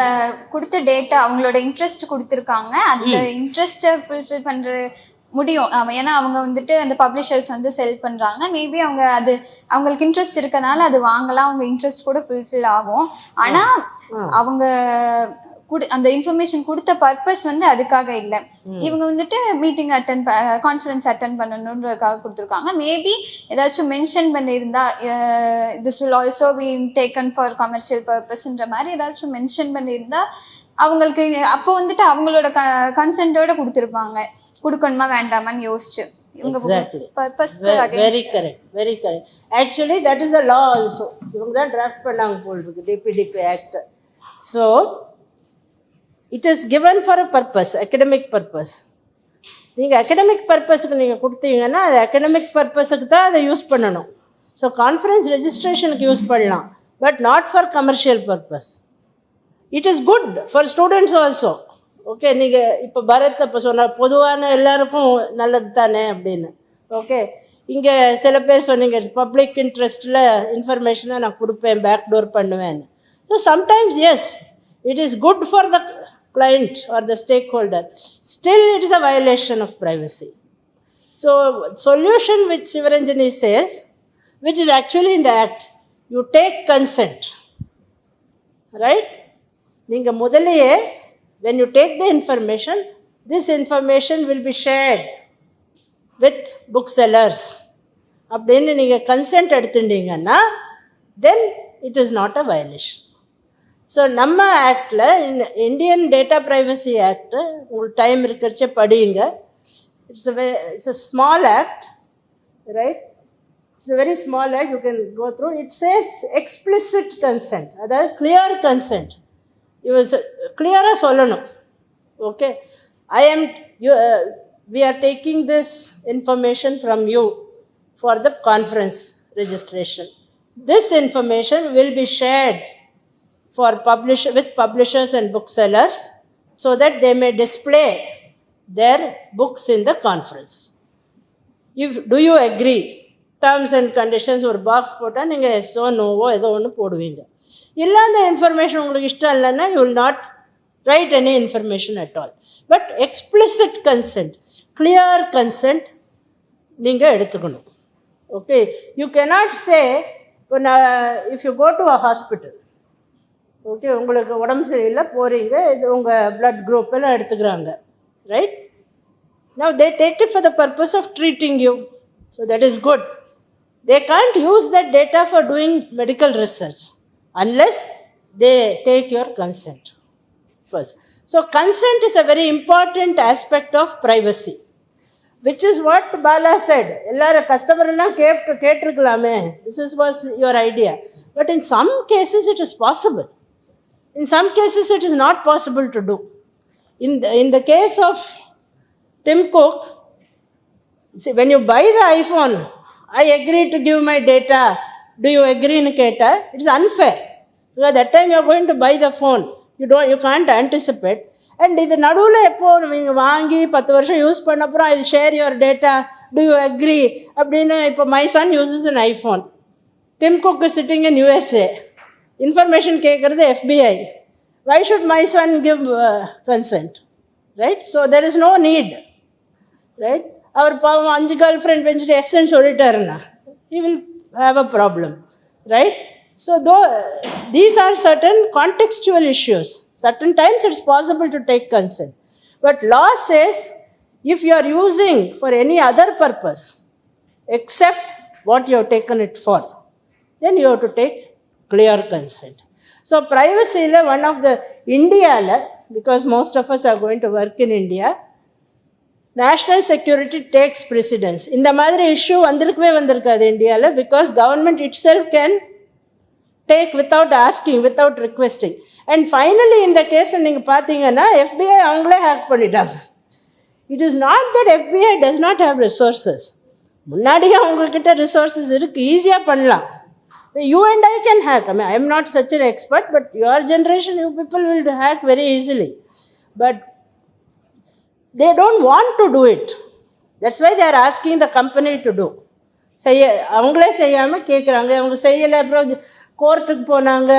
கொடுத்த டேட்டா அவங்களோட இன்ட்ரெஸ்ட் கொடுத்துருக்காங்க, அந்த இன்ட்ரெஸ்ட்டை ஃபுல்ஃபில் பண்ணுற முடியும். ஏன்னா அவங்க வந்துட்டு அந்த பப்ளிஷர்ஸ் வந்து செல் பண்ணுறாங்க, மேபி அவங்க அது அவங்களுக்கு இன்ட்ரெஸ்ட் இருக்கனால அது வாங்கலாம், அவங்க இன்ட்ரெஸ்ட் கூட ஃபுல்ஃபில் ஆகும். ஆனால் அவங்க அந்த இன்ஃபர்மேஷன் கொடுத்த பர்பஸ் வந்து அதுக்காக இல்லை. இவங்க வந்துட்டு மீட்டிங் கான்ஃபரன்ஸ் அட்டன் பண்ணணுன்றதுக்காக கொடுத்துருக்காங்க. மேபி ஏதாச்சும் மென்ஷன் பண்ணியிருந்தா this will also be taken for commercial பர்பஸ்ன்ற மாதிரி ஏதாச்சும் மென்ஷன் பண்ணியிருந்தா அவங்களுக்கு அப்போ வந்துட்டு அவங்களோட கன்சென்ட்டோட கொடுத்துருப்பாங்க, கொடுக்கணுமா வேண்டாமான்னு யோசிச்சு. Very correct, very correct. Actually that is the law also. இவங்க தான் டிராஃப்ட் பண்ணாங்க போல் இருக்கு, DPDP act. So it is given for a purpose, academic purpose. நீங்கள் அகடமிக் பர்பஸுக்கு நீங்கள் கொடுத்தீங்கன்னா அது அகடமிக் பர்பஸுக்கு தான் அதை யூஸ் பண்ணணும். ஸோ கான்ஃபரன்ஸ் ரெஜிஸ்ட்ரேஷனுக்கு யூஸ் பண்ணலாம், but not for commercial purpose. It is good for students also. Okay, நீங்கள் இப்போ பரத் இப்போ சொன்ன பொதுவான எல்லாருக்கும் நல்லது தானே அப்படின்னு. ஓகே, இங்கே சில பேர் சொன்னீங்க பப்ளிக் இன்ட்ரெஸ்ட்டில் இன்ஃபர்மேஷனை நான் கொடுப்பேன், பேக் டோர் பண்ணுவேன்னு. So sometimes, yes, it is good for the client or the stakeholder. Still, it is a violation of privacy. So, solution which Sivaranjani says, which is actually in the act, you take consent, right? Ninga mudalaye, when you take the information, this information will be shared with booksellers. அப்படின்னு நீங்கள் consent எடுத்துட்டீங்கன்னா then it is not a violation. So நம்ம ஆக்டில் Indian data privacy act உங்களுக்கு time இருக்கிறச்சே படியுங்க. It's a small act, right? It's a very small act, you can go through. It says explicit consent, அதாவது clear consent. கிளியராக சொல்லணும். Okay, we are taking this information from you for the conference registration. This information will be shared with publishers and booksellers so that they may display their books in the conference. Do you agree? Terms and conditions ஒரு box போட்டால் நீங்கள் SO Novo ஏதோ ஒன்று போடுவீங்க. இல்லை அந்த information உங்களுக்கு இஷ்டம் இல்லைன்னா you will not write any information at all. But explicit consent, clear consent நீங்கள் எடுத்துக்கணும். Okay, you cannot say when if you go to a hospital, okay, உங்களுக்கு உடம்பு சரியில்லை போகிறீங்க, இது உங்கள் பிளட் குரூப் எல்லாம் எடுத்துக்கிறாங்க, right? Now they take it for the purpose of treating you, so that is good. They can't use that data for doing medical research unless they take your consent first. So consent is a very important aspect of privacy, which is what Bala said. Ellara customer ella ketirukkalame, this was your idea, but in some cases it is possible, in some cases it is not possible to do. In the case of Tim Cook, see, when you buy the iPhone, I agree to give my data, do you agree in Keta? It's unfair, because that time you are going to buy the phone, you can't anticipate. And இது நடுவில் எப்போ நீங்கள் வாங்கி 10 வருஷம் use பண்ண அப்புறம் I will share your data, do you agree அப்படின்னு. இப்போ my son uses an iPhone, Tim Cook is sitting in USA, information கேட்குறது FBI. Why should my son give consent, right? So there is no need, right? அவர் பாவம் 5 girl friend வச்சுட்டு எஸ்ன்னு சொல்லிட்டாருன்னா he will have a problem, right? So these are certain contextual issues. Certain times it's possible to take consent, but law says if you are using for any other purpose except what you have taken it for, then you have to take clear consent. So privacy la one of the India la, because most of us are going to work in India, national security takes precedence. இந்த மாதிரி issue வந்திருக்காது இந்தியாவில், because government itself can take without asking, without requesting. And finally in the case நீங்கள் பார்த்தீங்கன்னா FBI அவங்களே hack பண்ணிட்டாங்க. It is not that FBI does not have resources. முன்னாடியே அவங்கக்கிட்ட ரிசோர்ஸஸ் இருக்குது, ஈஸியாக பண்ணலாம். You and I can hack. I mean, I am not such an expert, but your generation, you people will hack very easily. But they don't want to do it. That's why they are asking the company to do. அவங்களே செய்யாமல் கேட்குறாங்க, அவங்க செய்யலை. அப்புறம் கோர்ட்டுக்கு போனாங்க,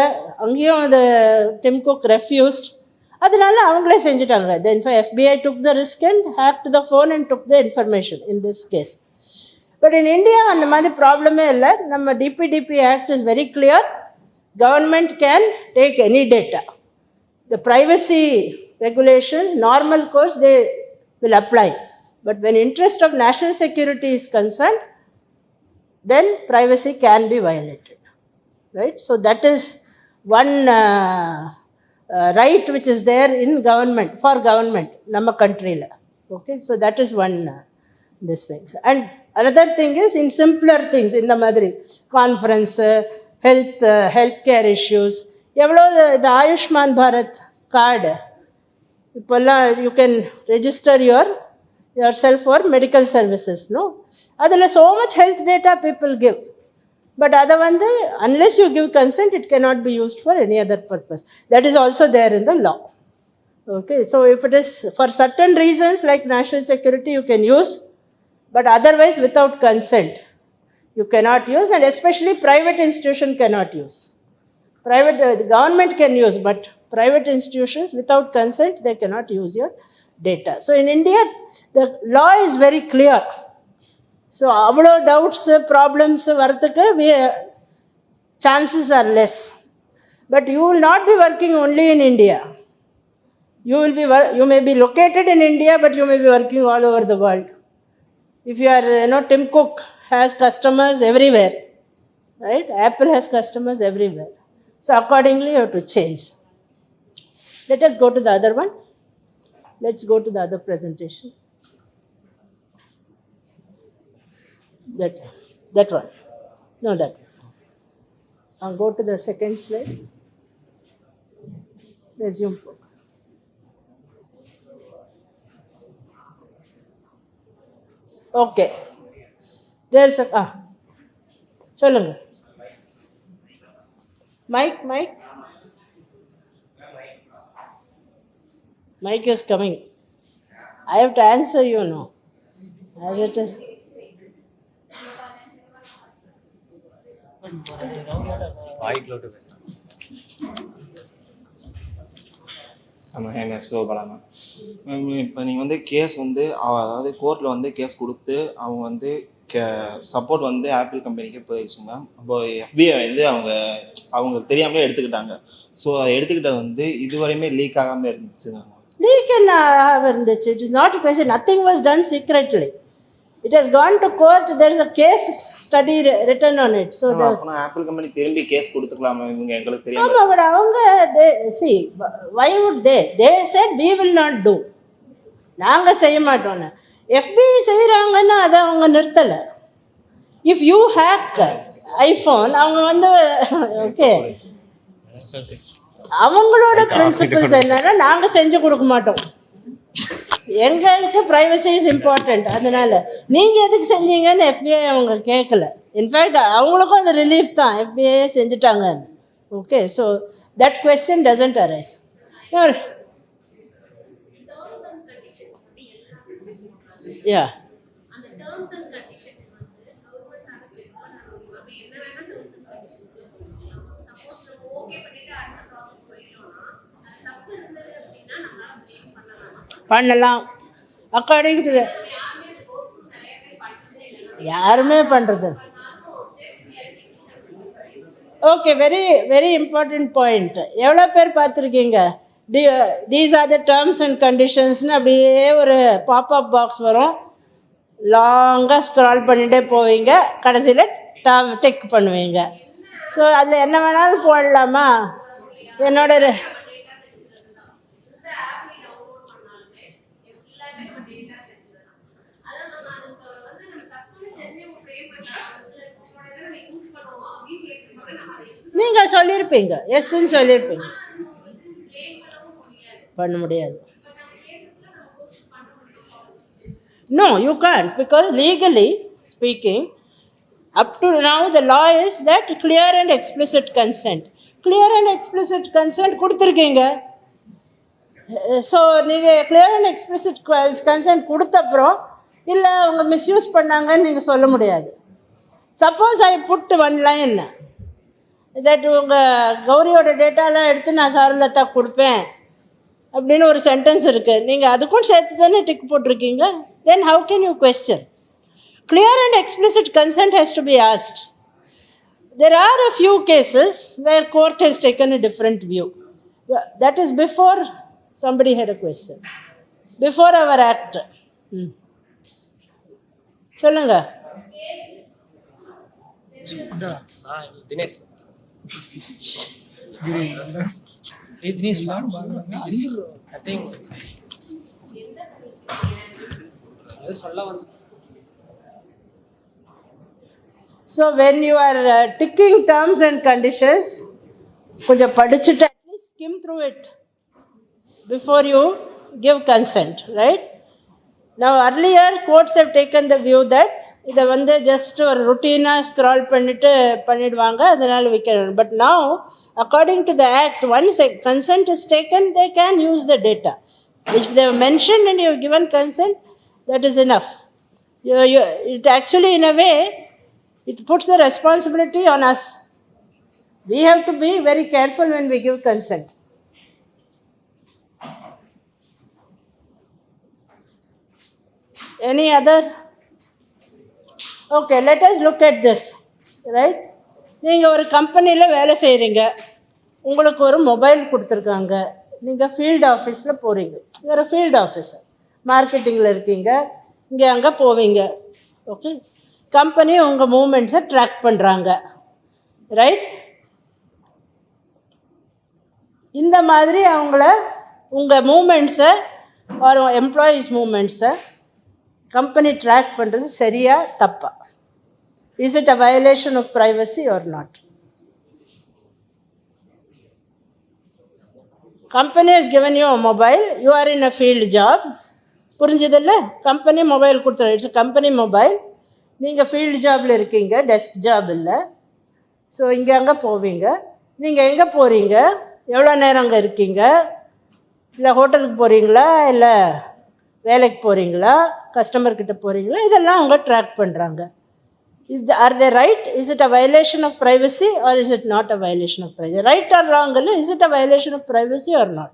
அங்கேயும் அந்த டிம் குக் ரெஃப்யூஸ்ட், அதனால அவங்களே செஞ்சுட்டாங்க. Then FBI took the risk and hacked the phone and took the information in this case. But in India அந்த மாதிரி ப்ராப்ளமே இல்லை. நம்ம DPDP Act is very clear. Government can take any data. The privacy regulations, normal course, they will apply. But when interest of national security is concerned, then privacy can be violated, right? So that is one right which is there in government, for government, nama country la. Okay, so that is one this thing. And another thing is in simpler things, in the madri conference, healthcare issues, evlo the Ayushman Bharat card, இப்போல்லாம் you can register yourself for medical services, no? அதில் so much health data people give, but அதை unless you give consent, it cannot be used for any other purpose. That is also there in the law. Okay, so if it is for certain reasons like national security, you can use, but otherwise without consent you cannot use, and especially private institution cannot use. The government can use, but private institutions without consent, they cannot use your data. So in India, the law is very clear. So avlo doubts, problems varthukku chances are less. But you will not be working only in India. You may be located in India, but you may be working all over the world. If you are, Tim Cook has customers everywhere, right? Apple has customers everywhere. So accordingly, you have to change. Let us go to the other one. Let's go to the other presentation. That one. No, that one. I'll go to the second slide. Resume. Okay. There's a சொல்லுங்க. Mike. Mike is coming. I have to answer you now. As it is. ஆமாம் என் Sivabala ma'am இப்போ நீங்கள் வந்து case வந்து அதாவது கோர்ட்டில் வந்து case கொடுத்து அவங்க வந்து சப்போர்ட் வந்து ஆப்பிள் கம்பெனிக்கே போயிடுச்சு மேம். அப்போ FBI வந்து அவங்களுக்கு தெரியாமலே எடுத்துக்கிட்டாங்க. ஸோ அதை எடுத்துக்கிட்டது வந்து இதுவரையுமே லீக் ஆகாமல் இருந்துச்சு மேம். லீக் என்ன இருந்துச்சு? It is not question. Nothing was done secretly. It has gone to court. There is a case study written on it. So apple company திரும்பி கேஸ் கொடுத்துக்கலாமா இவங்க எங்களுக்கு தெரியும். ஆமா, பட் அவங்க see why would they said we will not do. நாங்க செய்ய மாட்டோம்னு. FBI செய்யறாங்கன்னா அதை அவங்க நிறுத்தல. If you hack iPhone, அவங்க வந்து ஓகே அவங்களோட பிரின்சிபல்ஸ் என்னன்னா நாங்க செஞ்சு கொடுக்க மாட்டோம். எங்களுக்கு ப்ரைவசி இஸ் இம்பார்ட்டன்ட். அதனால நீங்கள் எதுக்கு செஞ்சீங்கன்னு FBI அவங்க கேட்கல. இன்ஃபேக்ட் அவங்களுக்கும் அந்த ரிலீஃப் தான், FBI செஞ்சுட்டாங்க. Okay, so that question doesn't arise. Yeah பண்ணலாம். அக்கார்டிங் டு யாருமே பண்ணுறது. Okay, very very important point. எவ்வளோ பேர் பார்த்துருக்கீங்க? These are the terms and கண்டிஷன்ஸ்னு அப்படியே ஒரு பாப்அப் பாக்ஸ் வரும். லாங்காக ஸ்க்ரால் பண்ணிகிட்டே போவீங்க, கடைசியில் டிக் பண்ணுவீங்க. ஸோ அதில் என்ன வேணாலும் போடலாமா? என்னோட நீங்கள் சொல்லியிருப்பீங்க, எஸ்ன்னு சொல்லியிருப்பீங்க. பண்ண முடியாது. No, you can't, because legally speaking, up to now the law is that clear and explicit consent. Clear and explicit consent கொடுத்துருக்கீங்க. ஸோ நீங்கள் clear and explicit consent கொடுத்தப்புறம் இல்லை அவங்க மிஸ்யூஸ் பண்ணாங்கன்னு நீங்கள் சொல்ல முடியாது. Suppose I put one line that உங்கள் கௌரியோட டேட்டாலாம் எடுத்து நான் சாருலதா கொடுப்பேன் அப்படின்னு ஒரு சென்டென்ஸ் இருக்குது. நீங்கள் அதுக்கும் சேர்த்து தானே டிக் போட்டிருக்கீங்க. Then how can you question? Clear and explicit consent has to be asked. There are a few cases where court has taken a different view. That is before somebody had a question. Before our act. சொல்லுங்க. Dinesh I think சொல்ல வந்து. So when you are ticking terms and conditions, கொஞ்சம் படிச்சுட்டு at least skim through it before you give consent, right? Now earlier courts have taken the view that இதை வந்து just ஒரு ருட்டீனாக scroll பண்ணிடுவாங்க, அதனால் we can. But now according to the act, once consent is taken, they can use the data. If they have mentioned and you have given consent, that is enough. It actually in a way it puts the responsibility on us We have to be very careful when we give consent. Any other? Okay, let us look at this, right? நீங்கள் ஒரு கம்பெனியில் வேலை செய்கிறீங்க, உங்களுக்கு ஒரு mobile கொடுத்துருக்காங்க, நீங்கள் field ஆஃபீஸில் போகிறீங்க, ஒரு ஃபீல்டு ஆஃபீஸர் மார்க்கெட்டிங்கில் இருக்கீங்க, இங்கே அங்கே போவீங்க. ஓகே, கம்பெனி உங்கள் மூமெண்ட்ஸை ட்ராக் பண்ணுறாங்க, ரைட்? இந்த மாதிரி அவங்கள உங்கள் மூமெண்ட்ஸை ஒரு எம்ப்ளாயீஸ் மூமெண்ட்ஸை கம்பெனி ட்ராக் பண்ணுறது சரியா தப்பா? Is it a violation of privacy or not? Company has given you a mobile, you are in a field job. புரிஞ்சதில்ல? கம்பெனி மொபைல் கொடுத்துரு, இட்ஸ் கம்பெனி மொபைல். நீங்கள் ஃபீல்டு ஜாபில் இருக்கீங்க, டெஸ்க் ஜாப் இல்லை. So இங்கே அங்கே போவீங்க. நீங்கள் எங்கே போகிறீங்க, எவ்வளோ நேரம் அங்கே இருக்கீங்க, இல்லை ஹோட்டலுக்கு போகிறீங்களா, இல்லை வேலைக்கு போகிறீங்களா, கஸ்டமர்கிட்ட போகிறீங்களா, இதெல்லாம் அவங்க ட்ராக் பண்ணுறாங்க. Are they right? Is it a violation of privacy or is it not a violation of privacy? Right or wrong? Is it a violation of privacy or not?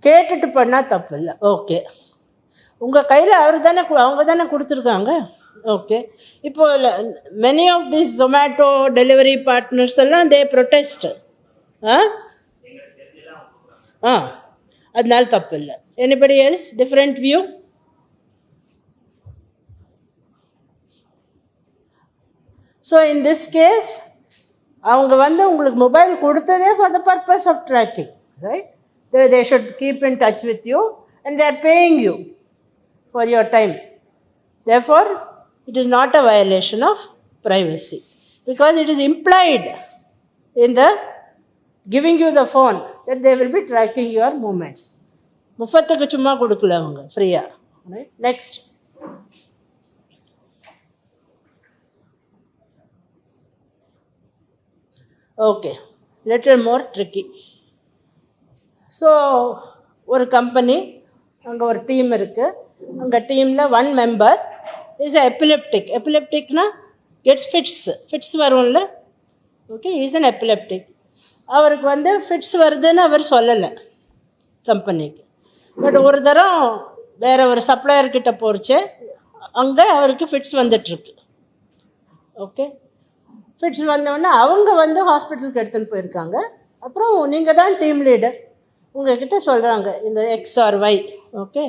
கேட்டுட்டு பண்ணால் தப்பு இல்லை. ஓகே, உங்கள் கையில் அவங்க தானே கொடுத்துருக்காங்க. ஓகே, இப்போது many of this Zomato delivery partners எல்லாம் தே ப்ரொட்டெஸ்ட். அதனால தப்பு இல்லை. Anybody else different view? So in this case அவங்க உங்களுக்கு மொபைல் கொடுத்ததே for the purpose of tracking, right? They should keep in touch with you and they are paying you for your time. Therefore it is not a violation of privacy because it is implied in the giving you the phone that they will be tracking your movements. முஃபத்துக்கு சும்மா கொடுக்கல அவங்க, ஃப்ரீயா. Right, next. Okay, little more tricky. So ஒரு company, அங்கே ஒரு team இருக்குது. அங்கே டீமில் ஒன் மெம்பர் இஸ் எபிலெப்டிக். எபிலெப்டிக்னா கெட்ஸ் ஃபிட்ஸ் வரும்ல. Okay, is an epileptic. அவருக்கு ஃபிட்ஸ் வருதுன்னு அவர் சொல்லலை கம்பெனிக்கு. பட் ஒரு தரம் வேறு ஒரு சப்ளையர்கிட்ட போச்சு, அங்கே அவருக்கு ஃபிட்ஸ் வந்துட்டுருக்கு. ஓகே, ஃபிட்ஸ் வந்தோடனே அவங்க ஹாஸ்பிட்டலுக்கு எடுத்துன்னு போயிருக்காங்க. அப்புறம் நீங்கள் தான் டீம் லீடர், உங்கள்கிட்ட சொல்கிறாங்க இந்த எக்ஸ் ஆர் ஒய், ஓகே,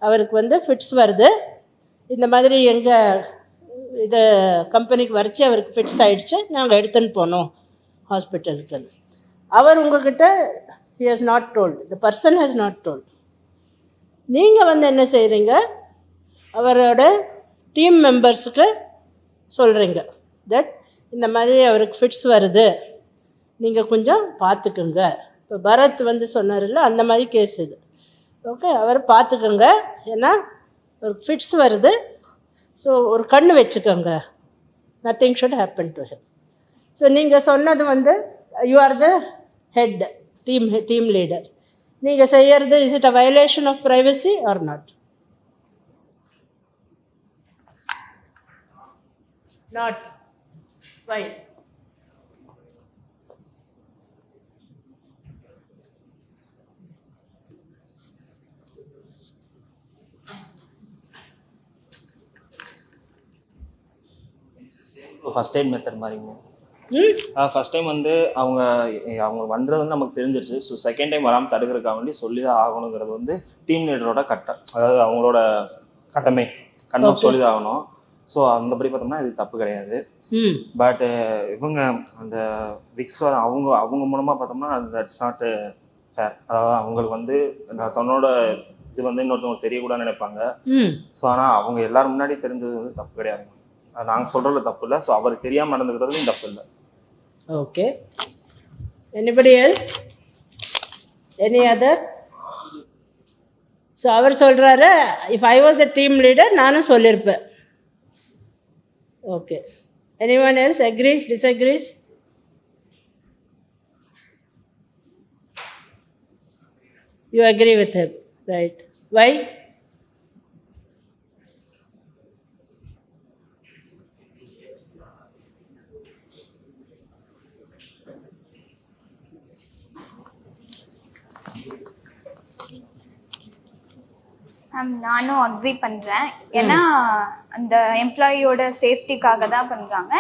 அவருக்கு ஃபிட்ஸ் வருது, இந்த மாதிரி எங்கள் இது கம்பெனிக்கு வரைச்சி அவருக்கு ஃபிட்ஸ் ஆகிடுச்சு, நாங்கள் எடுத்துன்னு போனோம் ஹாஸ்பிட்டலுக்கு. அவர் உங்கள்கிட்ட he has not told, the person has not told. நீங்கள் என்ன செய்கிறீங்க, அவரோட டீம் மெம்பர்ஸுக்கு சொல்கிறீங்க தட் இந்த மாதிரி அவருக்கு ஃபிட்ஸ் வருது, நீங்கள் கொஞ்சம் பார்த்துக்குங்க. இப்போ பரத் சொன்னார்ல, அந்த மாதிரி கேஸ் இது. ஓகே, அவர் பார்த்துக்கோங்க, ஏன்னா ஒரு ஃபிட்ஸ் வருது, ஸோ ஒரு கண்ணு வச்சுக்கோங்க, nothing should happen to him. So நீங்கள் சொன்னது you are the head, team leader. நீங்கள் செய்யறது is it a violation of privacy or not? Not. Why? First time method மாதிரிங்க. ஃபர்ஸ்ட் டைம் அவங்க வந்துறது நமக்கு தெரிஞ்சிருச்சு. ஸோ செகண்ட் டைம் வராமல் தடுக்கிறதுக்காக வேண்டி சொல்லி தான் ஆகணுங்கிறது டீம் லீடரோட அதாவது அவங்களோட கடமை, கண்டம் சொல்லி தான் ஆகணும். ஸோ அந்தபடி பார்த்தோம்னா இது தப்பு கிடையாது. பட் இவங்க அந்த விக்ஸ் அவங்க மூலமாக பார்த்தோம்னா அது தட்ஸ் நாட் ஃபேர். அதாவது அவங்களுக்கு தன்னோட இது இன்னொருத்தவங்க தெரியக்கூடாதுன்னு நினைப்பாங்க. ஸோ ஆனால் அவங்க எல்லாரும் முன்னாடி தெரிஞ்சது தப்பு கிடையாது. நாங்கள் சொல்கிறதுல தப்பு இல்லை. ஸோ அவருக்கு தெரியாமல் நடந்துக்கிறதுலையும் தப்பு இல்லை. Okay, anybody else? Any other? So அவர் சொல்கிறாரு, if I was the team leader நானும் சொல்லியிருப்பேன். Okay, anyone else agrees, disagrees? You agree with him, right? Why? நானும் அக்ரி பண்றேன். ஏன்னா அந்த எம்ப்ளாயியோட சேஃப்டிக்காக தான் பண்றாங்க.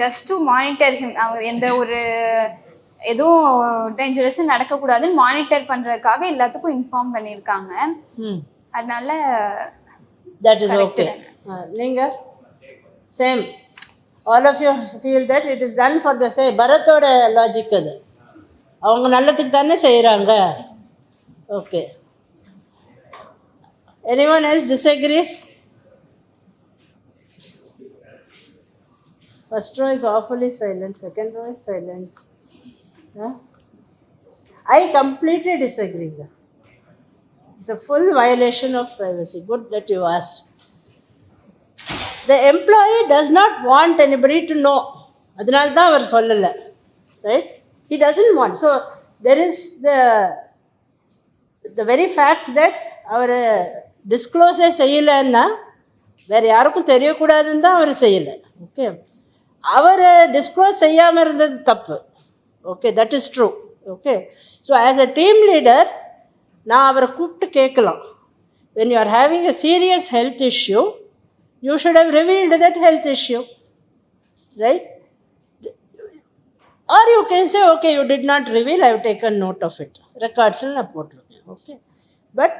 Just to monitor him. அவங்க எந்த ஒரு எதுவும் டேஞ்சரஸ் நடக்கக்கூடாதுன்னு மானிட்டர் பண்றதுக்காக எல்லாத்துக்கும் இன்ஃபார்ம் பண்ணியிருக்காங்க. அதனால that is okay. நீங்க same all of you feel that it is done for the same. பரத்தோட லாஜிக் அது. அவங்க நல்லதுக்கு தானே செய்கிறாங்க. Okay. anyone else disagrees? First row is awfully silent, second row is silent. I completely disagree. It's a full violation of privacy. Good that you asked. The employee does not want anybody to know. அதனால தான் அவர் சொல்லலை, right? He doesn't want. So there is the very fact that அவர் டிஸ்க்ளோஸே செய்யலைன்னா வேறு யாருக்கும் தெரியக்கூடாதுன்னு தான் அவர் செய்யலை. Okay, அவர் disclose செய்யாமல் இருந்தது தப்பு. Okay, that is true. Okay, so as a team leader நான் அவரை கூப்பிட்டு கேட்கலாம். when you are having a serious health issue, you should have revealed that health issue, right? Or you can say, okay, you did not reveal, I have taken note of it. Records will not put. Okay, but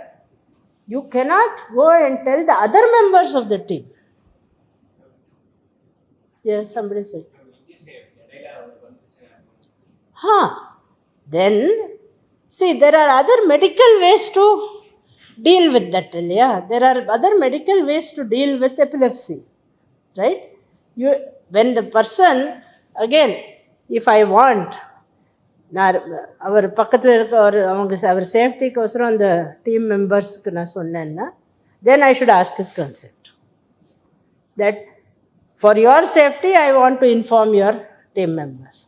you cannot go and tell the other members of the team. Yes, somebody said. Then see, there are other medical ways to deal with that. Yeah, there are other medical ways to deal with epilepsy, right? When the person, again, if I want, நான் அவர் பக்கத்தில் இருக்க அவர் சேஃப்டிக்கோசரம் அந்த team மெம்பர்ஸ்க்கு நான் சொன்னேன்னா, then I should ask his consent. That for your safety, I want to inform your team members.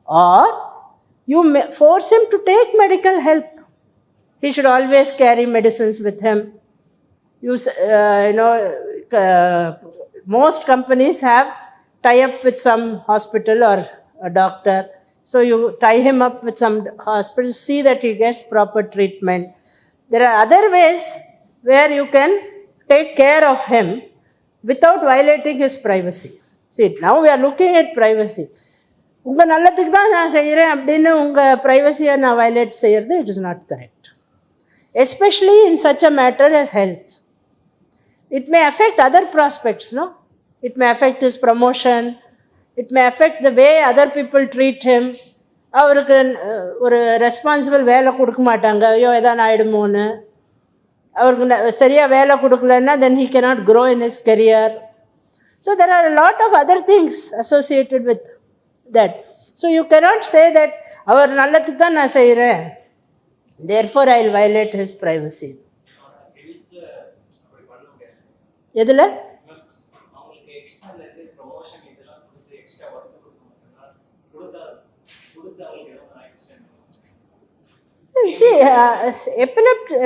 Or you may force him to take medical help. He should always carry medicines with him. Most companies have tie-up with some hospital or a doctor. So you tie him up with some hospital, see that he gets proper treatment. There are other ways where you can take care of him without violating his privacy. See, now we are looking at privacy. உங்கள் நல்லதுக்கு தான் நான் செய்கிறேன் அப்படின்னு உங்கள் ப்ரைவசியை நான் violate செய்கிறது, it is not correct. Especially in such a matter as health. It may affect other prospects, no? It may affect his promotion. It may affect the way other people treat him. அவருக்கு ஒரு responsible வேலை கொடுக்க மாட்டாங்க, ஐயோ எதாவது ஆகிடுமோன்னு. அவருக்கு சரியாக வேலை கொடுக்கலன்னா then he cannot grow in his career. So there are a lot of other things associated with that. So you cannot say that அவர் நல்லதுக்கு தான் நான் செய்கிறேன், therefore I will violate his privacy. எதில்? See,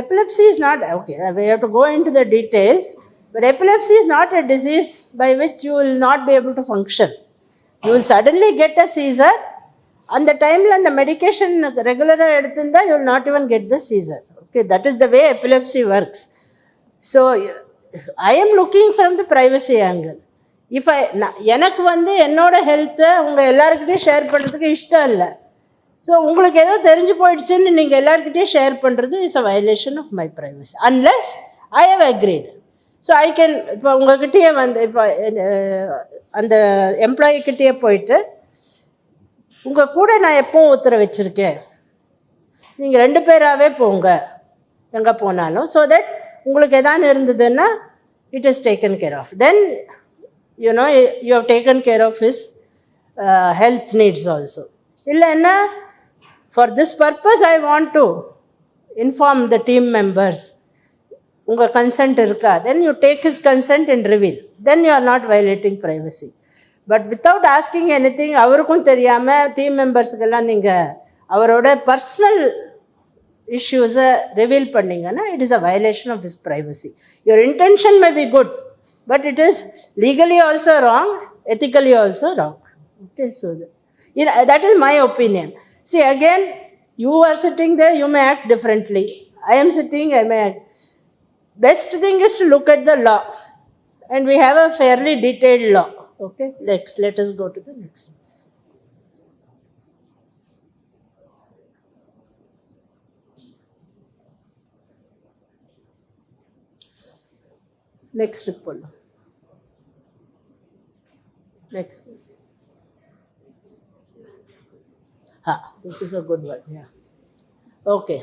epilepsy is not, okay, we have to go into the details, but epilepsy is not a disease by which you will not be able to function. You will suddenly get a seizure. அந்த டைமில் அந்த medication ரெகுலராக எடுத்திருந்தா you will not even get the seizure. Okay, that is the way epilepsy works. So I am looking from the privacy angle. If எனக்கு என்னோட ஹெல்த்தை உங்கள் எல்லாருக்கிட்டையும் ஷேர் பண்ணுறதுக்கு இஷ்டம் இல்லை. ஸோ உங்களுக்கு ஏதோ தெரிஞ்சு போயிடுச்சுன்னு நீங்கள் எல்லாருக்கிட்டையும் ஷேர் பண்ணுறது is a violation of my privacy unless I have agreed. So I can இப்போ உங்கள்கிட்டயே இப்போ அந்த எம்ப்ளாயிக்கிட்டேயே போயிட்டு உங்கள் கூட நான் எப்போவும் உத்தரவு வச்சுருக்கேன், நீங்கள் 2 பேராகவே போங்க எங்கே போனாலும், ஸோ தட் உங்களுக்கு எதாவது இருந்ததுன்னா it is taken care of. Then you have taken care of his health needs also. இல்லைன்னா for this purpose I want to inform the team members, unga consent irukka, then you take his consent and reveal, then you are not violating privacy. But without asking anything, avarukkum theriyama team members kella neenga avaroda personal issues reveal panningana, it is a violation of his privacy. Your intention may be good, but it is legally also wrong, ethically also wrong. Okay, so that is my opinion. See, again, you are sitting there, you may act differently. I am sitting, I may act. best thing is to look at the law. And we have a fairly detailed law. Okay, next, let us go to the next. Next report. Next. This is a good one. Yeah. Okay.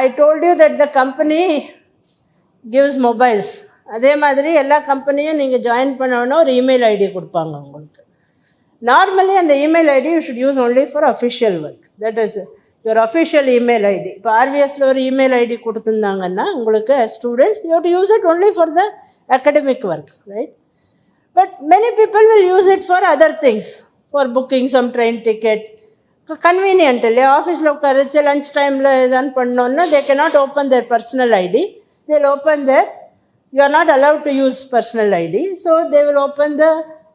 I told you that the company gives mobiles. அதே மாதிரி எல்லா கம்பெனியும் நீங்கள் join பண்ணோன்னா ஒரு email ID கொடுப்பாங்க உங்களுக்கு. Normally அந்த email ID you should use only for official work. That is your official email ID. இப்போ ஆர்விஎஸில் ஒரு இமெயில் ஐடி கொடுத்துருந்தாங்கன்னா உங்களுக்கு students you to use it only for the academic work, right? But many people will use it for other things, for booking some train ticket. Convenient, ஆஃபீஸில் உட்காரிச்சு lunch டைமில் எதாவது பண்ணோன்னா they cannot open their personal ID. They'll open their, you are not allowed to use personal ID, so they will open the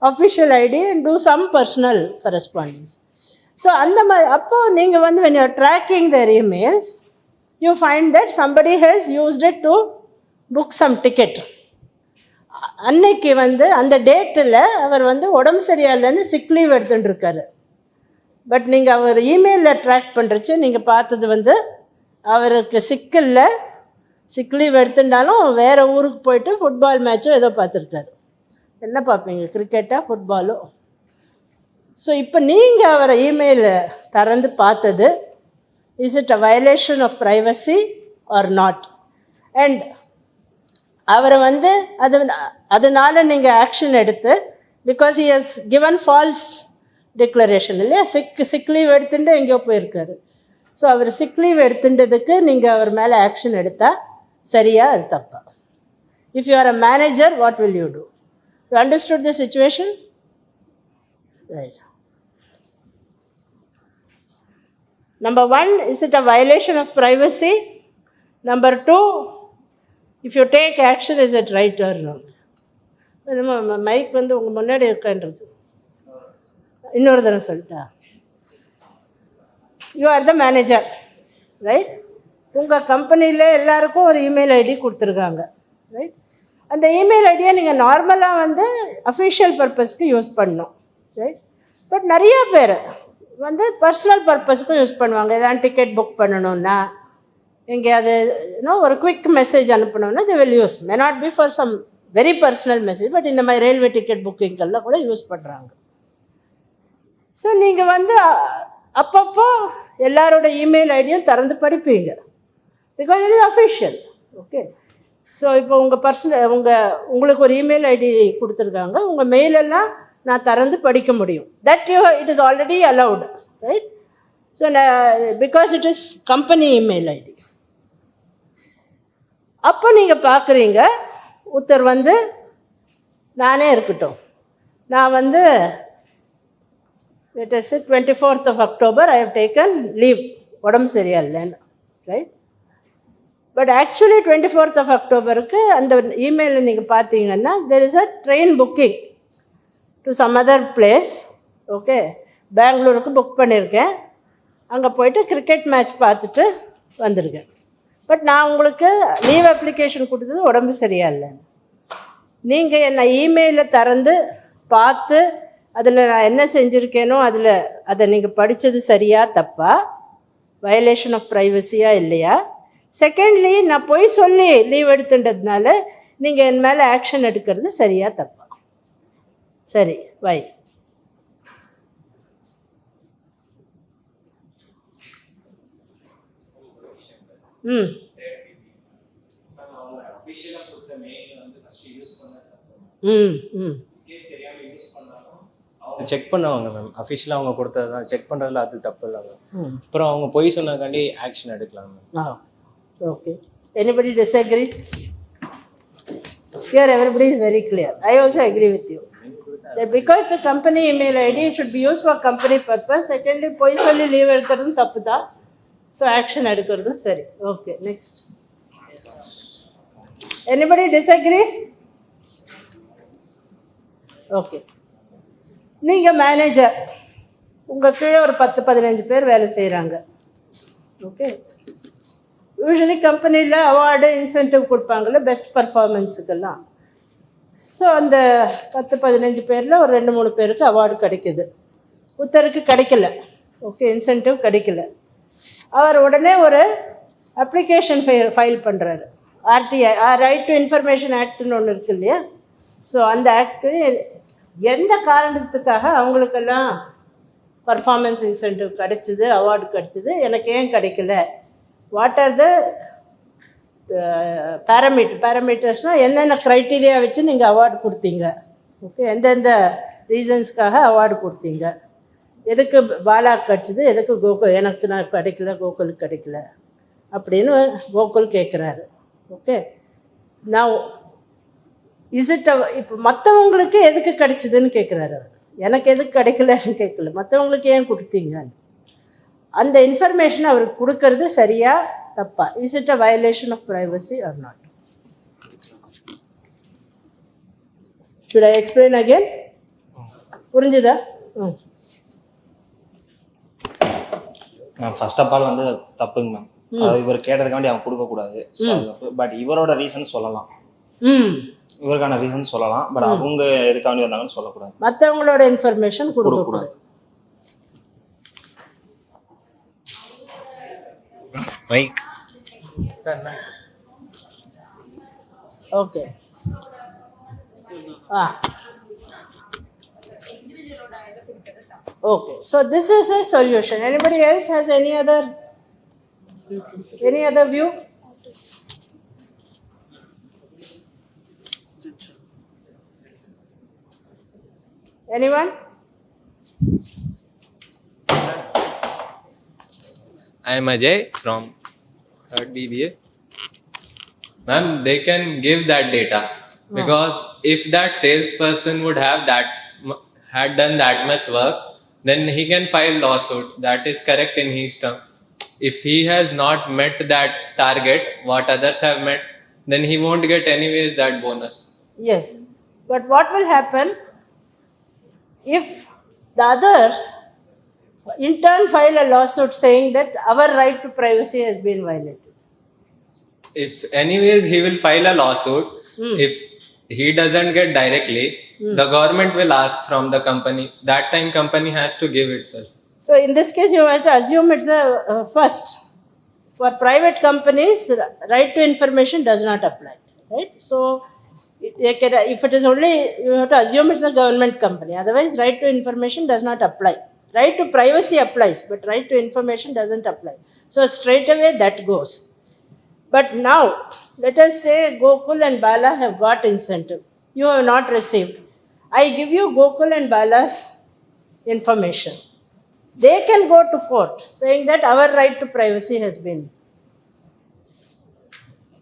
official ID and do some personal correspondence. So அந்த மாதிரி அப்போது நீங்கள் வந்து when you are tracking their emails, you find that somebody has used it to book some ticket. அன்னைக்கு வந்து அந்த டேட்டில் அவர் வந்து உடம்பு சரியாயில்லைன்னு சிக் லீவ் எடுத்துட்டுருக்காரு. பட் நீங்கள் அவர் இமெயிலில் ட்ராக் பண்ணுறச்சு நீங்கள் பார்த்தது வந்து அவருக்கு சிக் லீவ் எடுத்துட்டாலும் வேறு ஊருக்கு போயிட்டு ஃபுட்பால் மேட்சோ ஏதோ பார்த்துருக்காரு. என்ன பார்ப்பீங்க, கிரிக்கெட்டா ஃபுட்பாலோ? ஸோ இப்போ நீங்கள் அவரை இமெயிலை திறந்து பார்த்தது, is it a violation of privacy or not? And அவரை வந்து அதனால நீங்கள் ஆக்ஷன் எடுத்து, because he has given false declaration இல்லையா, சிக் லீவ் எடுத்துட்டு எங்கேயோ போயிருக்காரு. ஸோ அவர் சிக் லீவ் எடுத்துட்டதுக்கு நீங்கள் அவர் மேலே ஆக்ஷன் எடுத்தால் சரியா அது தப்பா? If you are a manager, what will you do? You understood the situation, right? Number 1, is it a violation of privacy? Number 2, if you take action, is it right or wrong? Mic வந்து உங்கள் முன்னாடி உட்காந்துருக்கு. இன்னொரு தடவை சொல்லிட்டா. You are the manager, right? உங்கள் கம்பெனியில் எல்லாருக்கும் ஒரு இமெயில் ஐடி கொடுத்துருக்காங்க, ரைட்? அந்த இமெயில் ஐடியை நீங்கள் நார்மலாக வந்து அஃபிஷியல் பர்பஸ்க்கு யூஸ் பண்ணணும், ரைட்? பட் நிறைய பேர் வந்து பர்சனல் பர்பஸ்க்கும் யூஸ் பண்ணுவாங்க. எதாவது டிக்கெட் புக் பண்ணணுன்னா, எங்கேயாவது ஒரு குவிக் மெசேஜ் அனுப்பணுன்னா they will use. May not be for some very personal message, but இந்த மாதிரி ரயில்வே டிக்கெட் புக்கிங்கெல்லாம் கூட யூஸ் பண்ணுறாங்க. ஸோ நீங்கள் வந்து அப்பப்போ எல்லாரோட இமெயில் ஐடியும் திறந்து படிப்பீங்க, because it is official. Okay, so இப்போ உங்களுக்கு ஒரு இமெயில் ஐடி கொடுத்துருக்காங்க, உங்கள் மெயிலெல்லாம் நான் திறந்து படிக்க முடியும். That it is already allowed, right? So because it is company email ID. அப்போ நீங்கள் பார்க்குறீங்க, ஒருத்தர் வந்து நானே இருக்கட்டும், நான் வந்து let us say 24th of October I have taken leave, உடம்பு சரியா இல்லைன்னு, right? But actually 24th of Octoberக்கு அந்த இமெயிலில் நீங்கள் பார்த்தீங்கன்னா there is a train booking to some other place. Okay, பெங்களூருக்கு புக் பண்ணியிருக்கேன், அங்கே போயிட்டு கிரிக்கெட் மேட்ச் பார்த்துட்டு வந்திருக்கேன். பட் நான் உங்களுக்கு லீவ் அப்ளிகேஷன் கொடுத்தது உடம்பு சரியா இல்லைன்னு. நீங்கள் என்னை இமெயிலில் திறந்து பார்த்து அதில் நான் என்ன செஞ்சுருக்கேனோ அதை நீங்கள் படித்தது சரியா தப்பா? வயலேஷன் ஆஃப் ப்ரைவசியா இல்லையா? செகண்ட்லி, நான் போய் சொல்லி லீவ் எடுத்துட்டதுனால நீங்கள் என் மேலே ஆக்ஷன் எடுக்கிறது சரியா தப்பா? சரி, வை? செக் பண்ணுவாங்க மேம். அஃபிஷியலாக அவங்க கொடுத்தது தான் செக் பண்ணுறதுல அது தப்பு இல்லை மேம். அப்புறம் அவங்க பொய் சொன்னதுக்காண்டி ஆக்ஷன் எடுக்கலாம் ma'am. Okay, anybody டிஸ்அக்ரீஸ்? Here everybody is very clear. I also agree with you that because the company email ID should be used for company purpose. Secondly, பொய் சொல்லி லீவ் எடுக்கிறதும் தப்பு தான், ஸோ ஆக்ஷன் எடுக்கிறதும் சரி. Okay, next. Anybody டிஸ்அக்ரீஸ்? Okay, நீங்கள் manager, உங்கள் கீழே ஒரு 10-15 பேர் வேலை செய்கிறாங்க. ஓகே, யூஸ்வலி கம்பெனியில் அவார்டு இன்சென்டிவ் கொடுப்பாங்கள்ல பெஸ்ட் பர்ஃபார்மன்ஸுக்கெல்லாம். ஸோ அந்த 10-15 பேரில் ஒரு 2-3 பேருக்கு அவார்டு கிடைக்கிது, ஒருத்தருக்கு கிடைக்கல. ஓகே, இன்சென்டிவ் கிடைக்கல. அவர் உடனே ஒரு அப்ளிகேஷன் ஃபைல் பண்ணுறாரு. ஆர்டிஐ, ரைட் டு இன்ஃபர்மேஷன் ஆக்ட்னு ஒன்று இருக்குது இல்லையா? ஸோ அந்த ஆக்டு எந்த காரணத்துக்காக அவங்களுக்கெல்லாம் பர்ஃபார்மன்ஸ் இன்சென்டிவ் கிடச்சிது, அவார்டு கிடச்சிது, எனக்கு ஏன் கிடைக்கல, வாட் ஆர் த பேராமீட்டர்ஸ்னால் என்னென்ன க்ரைட்டீரியா வச்சு நீங்கள் அவார்டு கொடுத்தீங்க, ஓகே, எந்தெந்த ரீசன்ஸ்க்காக அவார்டு கொடுத்தீங்க, எதுக்கு பாலா கிடச்சிது, எதுக்கு எனக்கு நான் கிடைக்கல, கோகுலுக்கு கிடைக்கல அப்படின்னு கோகுல் கேட்குறாரு. ஓகே, நான் இப்போ மற்றவங்களுக்கு எதுக்கு கிடைச்சிதுன்னு கேட்குறாரு அவர். எனக்கு எதுக்கு கிடைக்கலன்னு கேட்கல, மற்றவங்களுக்கு ஏன் கொடுத்தீங்க, அந்த இன்ஃபர்மேஷன் அவருக்கு கொடுக்கறது சரியா தப்பா? Is it a violation of privacy or not? should I explain again? புரிஞ்சுதா? மேம் ஃபர்ஸ்ட் ஆஃப் ஆல் வந்து தப்புங்க மேம். அது இவர் கேட்டதுக்காண்டி அவன் கொடுக்கக்கூடாது. பட் இவரோட ரீசன் சொல்லலாம், இவருக்கான ரீசன் சொல்லலாம். பட் அவங்க எதுக்காண்டி வந்தாங்கன்னு சொல்லக்கூடாது, மற்றவங்களோட இன்ஃபர்மேஷன் கொடுக்கக்கூடாது. Mic. Okay. Okay, so this is a solution. Anybody else has any other view? Anyone? I am Ajay from 3rd BBA. Ma'am, they can give that data because if that salesperson would have had done that much work, then he can file lawsuit. That is correct in his term. If he has not met that target, what others have met, then he won't get anyways that bonus. Yes, but what will happen if the others in turn file a lawsuit saying that our right to privacy has been violated? If anyways he will file a lawsuit, if he doesn't get directly, the government will ask from the company. That time company has to give itself. So in this case you have to assume it's a first. For private companies, right to information does not apply, right? So if it is only, you have to assume it's a government company. Otherwise, right to information does not apply. Right to privacy applies, but right to information doesn't apply. So straight away that goes. But now, let us say Gokul and Bala have got incentive. You have not received. I give you Gokul and Bala's information. They can go to court saying that our right to privacy has been.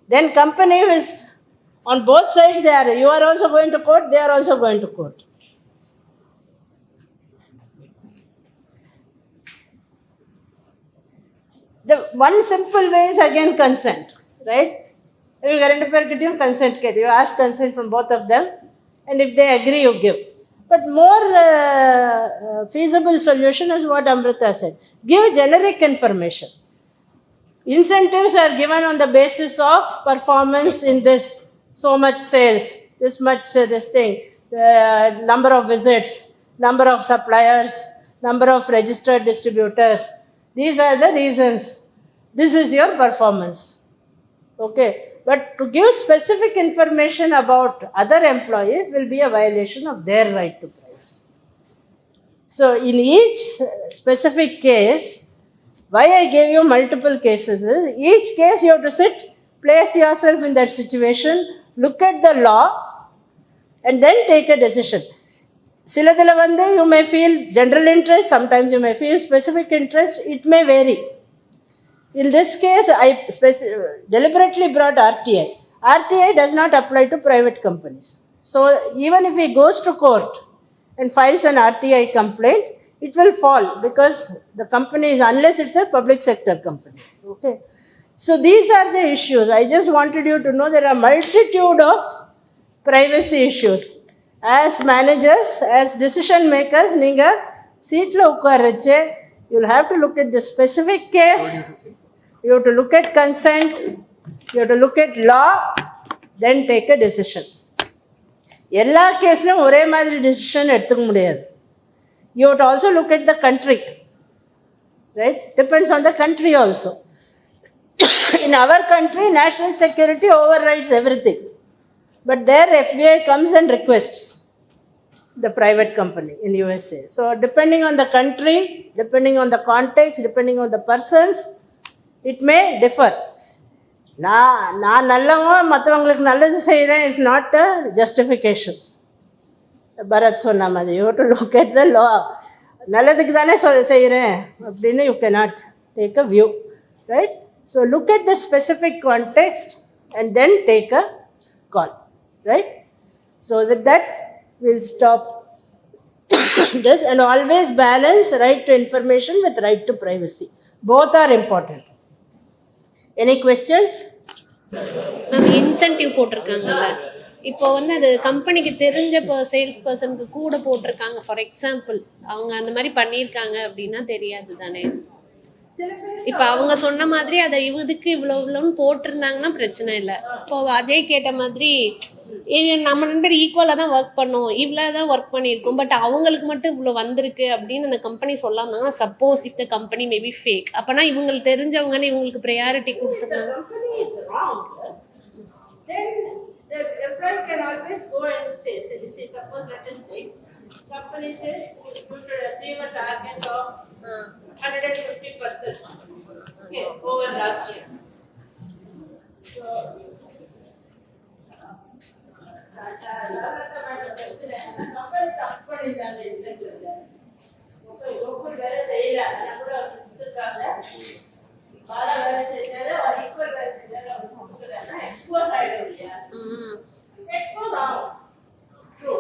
Then company is on both sides. You are also going to court, they are also going to court. The one simple way is again consent, right? You consent, you ask consent from both of them, and if they agree, you give. But more feasible solution is what Amrita said. Give generic information. Incentives are given on the basis of performance in this, so much sales, this much this thing, number of visits, number of suppliers, number of registered distributors. These are the reasons. This is your performance. Okay. But to give specific information about other employees will be a violation of their right to privacy. So in each specific case, why I gave you multiple cases is, each case you have to sit, place yourself in that situation, look at the law, and then take a decision. Siladila vande you may feel general interest, sometimes you may feel specific interest, it may vary. In this case, I deliberately brought RTI. RTI does not apply to private companies. So even if he goes to court and files an RTI complaint, it will fall because the company is, unless it's a public sector company. Okay. So these are the issues. I just wanted you to know there are multitude of privacy issues. As managers, as decision makers, ninga seat la ukkarche, you'll have to look at the specific case You have to look at consent, you have to look at law, then take a decision. எல்லா கேஸ்லையும் ஒரே மாதிரி decision எடுத்துக்க முடியாது. You have to also look at the country, right? Depends on the country also. In our country, national security overrides everything. But there FBI comes and requests the private company in USA. So depending on the country, depending on the context, depending on the persons, it may differ. நான் நல்லவன் மற்றவங்களுக்கு நல்லது செய்கிறேன் is not a justification. Bharat சொன்ன மாதிரி you to look at the law. நல்லதுக்கு தானே செய்கிறேன் அப்படின்னு you cannot take a view, right? So look at the specific context and then take a call, right? So with that we'll stop this, and always balance right to information with right to privacy. Both are important. Any questions? நம்ம incentive போட்டிருக்காங்கல்ல, இப்போ வந்து அது கம்பெனிக்கு தெரிஞ்ச sales பர்சனுக்கு கூட போட்டிருக்காங்க. For example அவங்க அந்த மாதிரி பண்ணியிருக்காங்க அப்படின்னா தெரியாது தானே. இப்போ அவங்க சொன்ன மாதிரி அதை இதுக்கு இவ்வளோன்னு போட்டிருந்தாங்கன்னா பிரச்சனை இல்லை. இப்போ அஜய் கேட்ட மாதிரி நம்ம 2 பேரும் ஈக்குவலாக தான் ஒர்க் பண்ணோம், இவ்வளோ தான் ஒர்க் பண்ணியிருக்கோம், பட் அவங்களுக்கு மட்டும் இவ்வளோ வந்திருக்கு அப்படின்னு அந்த கம்பெனி சொல்லாமங்கன்னா, suppose if the company maybe fake, அப்போனா இவங்களுக்கு தெரிஞ்சவங்கன்னு இவங்களுக்கு ப்ரையாரிட்டி கொடுத்துருந்தாங்க. The employee can always go and say, suppose let us say, company says you should achieve a target of 150%, okay, over last year. So, local வேலை செய்யல, நான் கூட கொடுத்துருக்காங்க, பாலா வேலை செஞ்சாரு, அவர் ஈக்குவல் வேலை செஞ்சாரு, அவர் கொடுக்குறாங்க, எக்ஸ்போஸ் ஆகிடும் இல்லையா? எக்ஸ்போஸ் ஆகும். True,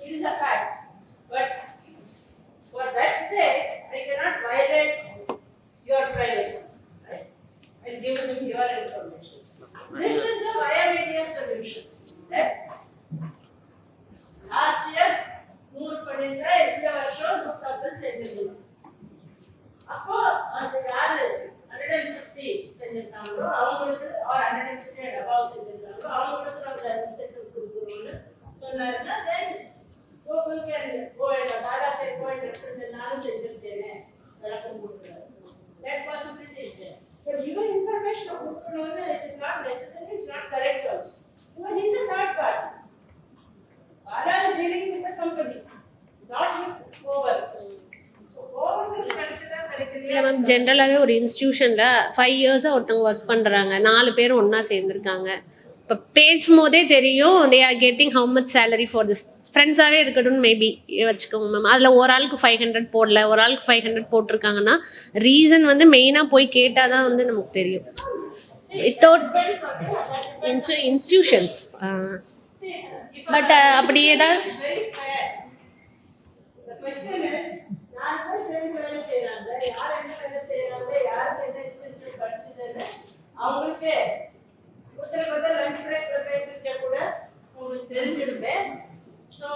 it is a fact. But for that sake, I cannot violate your privacy, right? And give them your information. This is the via media solution, right? Last year, 3 பண்ணிருந்தா இந்த வருஷம் 100,000 செஞ்சிருந்தோம். அப்போ அந்த யாரு 150 செஞ்சிருக்காங்களோ அவங்களுக்கு, or 150 above செஞ்சிருக்காங்களோ அவங்களுக்கு நம்ம incentive கொடுக்குறோம்னு சொன்னாருன்னா, then Google can go and Tata can go and represent, நானும் செஞ்சிருக்கேனே அதெல்லாம் கொடுக்குறாரு. That possibility is there. But even information கொடுக்கணும்னு it is not necessary, it's not correct also. Because he is a third party. Bala is dealing with the company, not with Google. So Google will consider இல்லை ma'am, ஜென்ரலாகவே ஒரு இன்ஸ்டியூஷனில் 5 இயர்ஸாக ஒருத்தவங்க work பண்ணுறாங்க, 4 பேர் ஒன்றா சேர்ந்துருக்காங்க. இப்போ பேசும்போதே தெரியும் they are getting how much salary for this. ஃப்ரெண்ட்ஸாகவே இருக்கட்டும்னு மேபி வச்சுக்கோங்க மேம். அதில் ஒரு ஆளுக்கு 500 போடல, ஒரு ஆளுக்கு 500 போட்டிருக்காங்கன்னா ரீசன் வந்து மெயினாக போய் கேட்டால் தான் வந்து நமக்கு தெரியும். வித்தவுட் இன்ஸ்டியூஷன்ஸ் பட் அப்படி ஏதாவது அவங்களுக்கே ஒருத்தருக்கு லஞ்ச் பிரேக்ல பேசிச்சா கூட உங்களுக்கு தெரிஞ்சிடுமே. So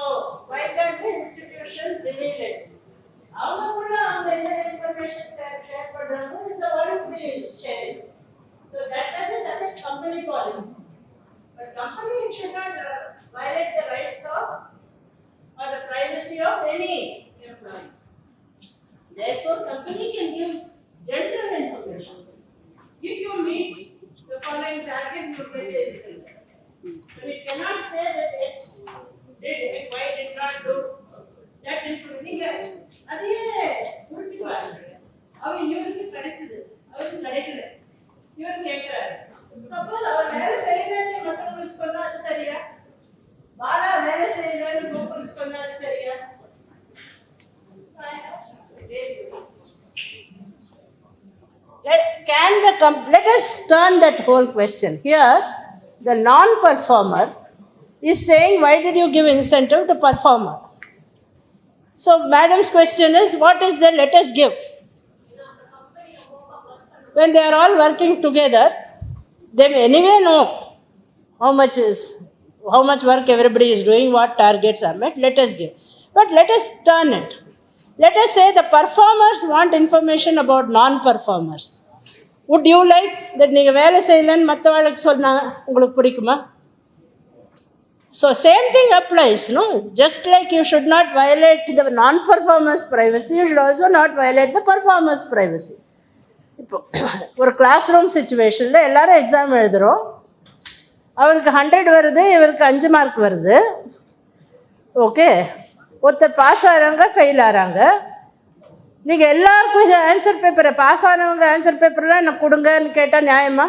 why can't the institution reveal it? அவங்க கூட அவங்க என்ன இன்ஃபர்மேஷன் ஷேர் பண்றாங்க, it's a voluntary sharing. So that doesn't affect company policy. But company should not violate the rights of or the privacy of any employee. Therefore, company can give general information. If you meet the following targets, you get the incentive. But it cannot say that X did and Y did not do that information. அதே உருட்டுவாங்க. அவன் இவருக்கு கிடைச்சது, அவருக்கு கிடைக்கல, இவர் கேட்கிறாரு. Suppose அவர் வேலை செய்யறதே மற்றவங்களுக்கு சொன்னா அது சரியா? பாலா வேலை செய்யறதுன்னு கோகுலுக்கு சொன்னா அது சரியா? Let us turn that whole question. Here, the non-performer is saying, why did you give incentive to performer? So, madam's question is, what is there? Let us give. When they are all working together, they anyway know how much work everybody is doing, what targets are met. Let us give. But let us turn it. Let us say the performers want information about non-performers. Would you like that நீங்கள் வேலை செய்யலன்னு மற்றவாளுக்கு சொன்னால் உங்களுக்கு பிடிக்குமா? So same thing applies, no? Just like you should not violate the non-performers' privacy, you should also not violate the performers' privacy. இப்போ ஒரு class room சுச்சுவேஷனில் எல்லாரும் exam எழுதுகிறோம். அவருக்கு 100 வருது, இவருக்கு 5 மார்க் வருது. ஓகே, ஒருத்தர் பாஸ் ஆகிறாங்க, ஃபெயில் ஆகிறாங்க. நீங்கள் எல்லாருக்கும் ஆன்சர் பேப்பரை பாஸ் ஆனவங்க ஆன்சர் பேப்பர்லாம் எனக்கு கொடுங்கன்னு கேட்டால் நியாயமா?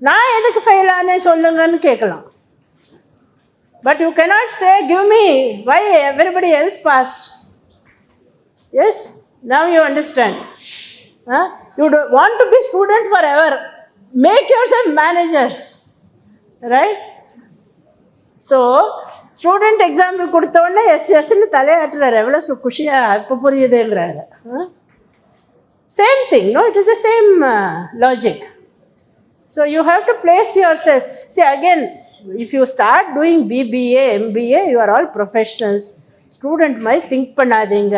நான் எதுக்கு ஃபெயில் ஆனேன் சொல்லுங்கன்னு கேட்கலாம். But you cannot say give me why everybody else passed. Yes, now you understand. You don't want to be student forever. Make yourself managers, right? So student example கொடுத்தோடனே எஸ்ன்னு தலையாட்டுறாரு, எவ்வளோ குஷியாக இப்போ புரியுதுங்கிறாரு. Same thing, no, it is the same logic. So you have to place yourself. See, again, if you start doing BBA, MBA, you are all professionals. Student might think பண்ணாதீங்க,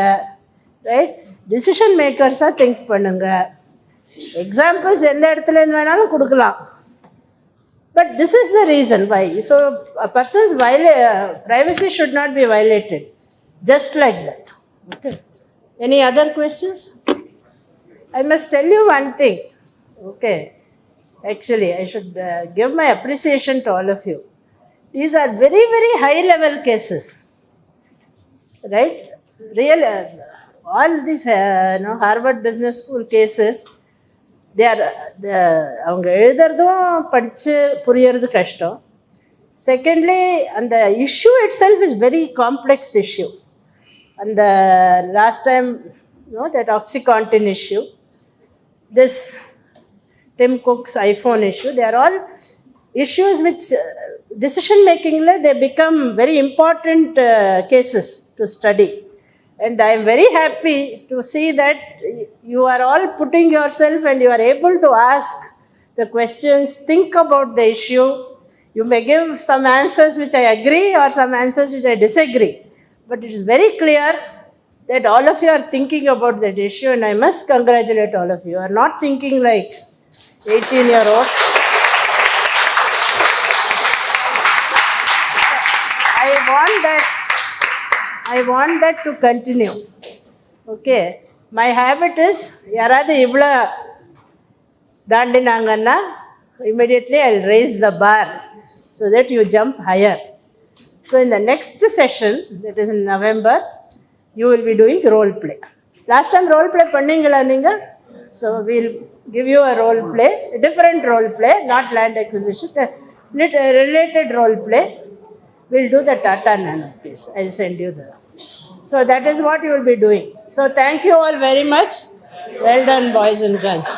right? Decision makers are think பண்ணுங்க. Examples எந்த இடத்துல வேணாலும் கொடுக்கலாம். But this is the reason why. So a person's privacy should not be violated. Just like that. Okay. Any other questions? I must tell you one thing. Okay. Actually, I should give my appreciation to all of you. These are very, very high-level cases, right? Real, all these Harvard Business School cases, அவங்க எழுதுறதும் படித்து புரியறது கஷ்டம். Secondly, அந்த issue itself is very complex issue. அந்த last time that OxyContin issue, this Tim Cook's iPhone issue, they are all issues which decision making they become very important cases to study. And I am very happy to see that you are all putting yourself and you are able to ask the questions, think about the issue. You may give some answers which I agree or some answers which I disagree, but it is very clear that all of you are thinking about that issue, and I must congratulate all of you. You are not thinking like 18-year-old. I want that to continue. Okay. My habit is, யாராவது இவ்வளோ தாண்டினாங்கன்னா immediately I'll raise the bar so that you jump higher. So in the next session, that is in November, you will be doing role play. Last time role play பண்ணீங்களா நீங்க? So we'll give you a role play, a different role play, not land acquisition, a related role play. We'll do the Tata Nano piece. I'll send you the. So that is what you will be doing. So thank you all very much. Well done, boys and girls.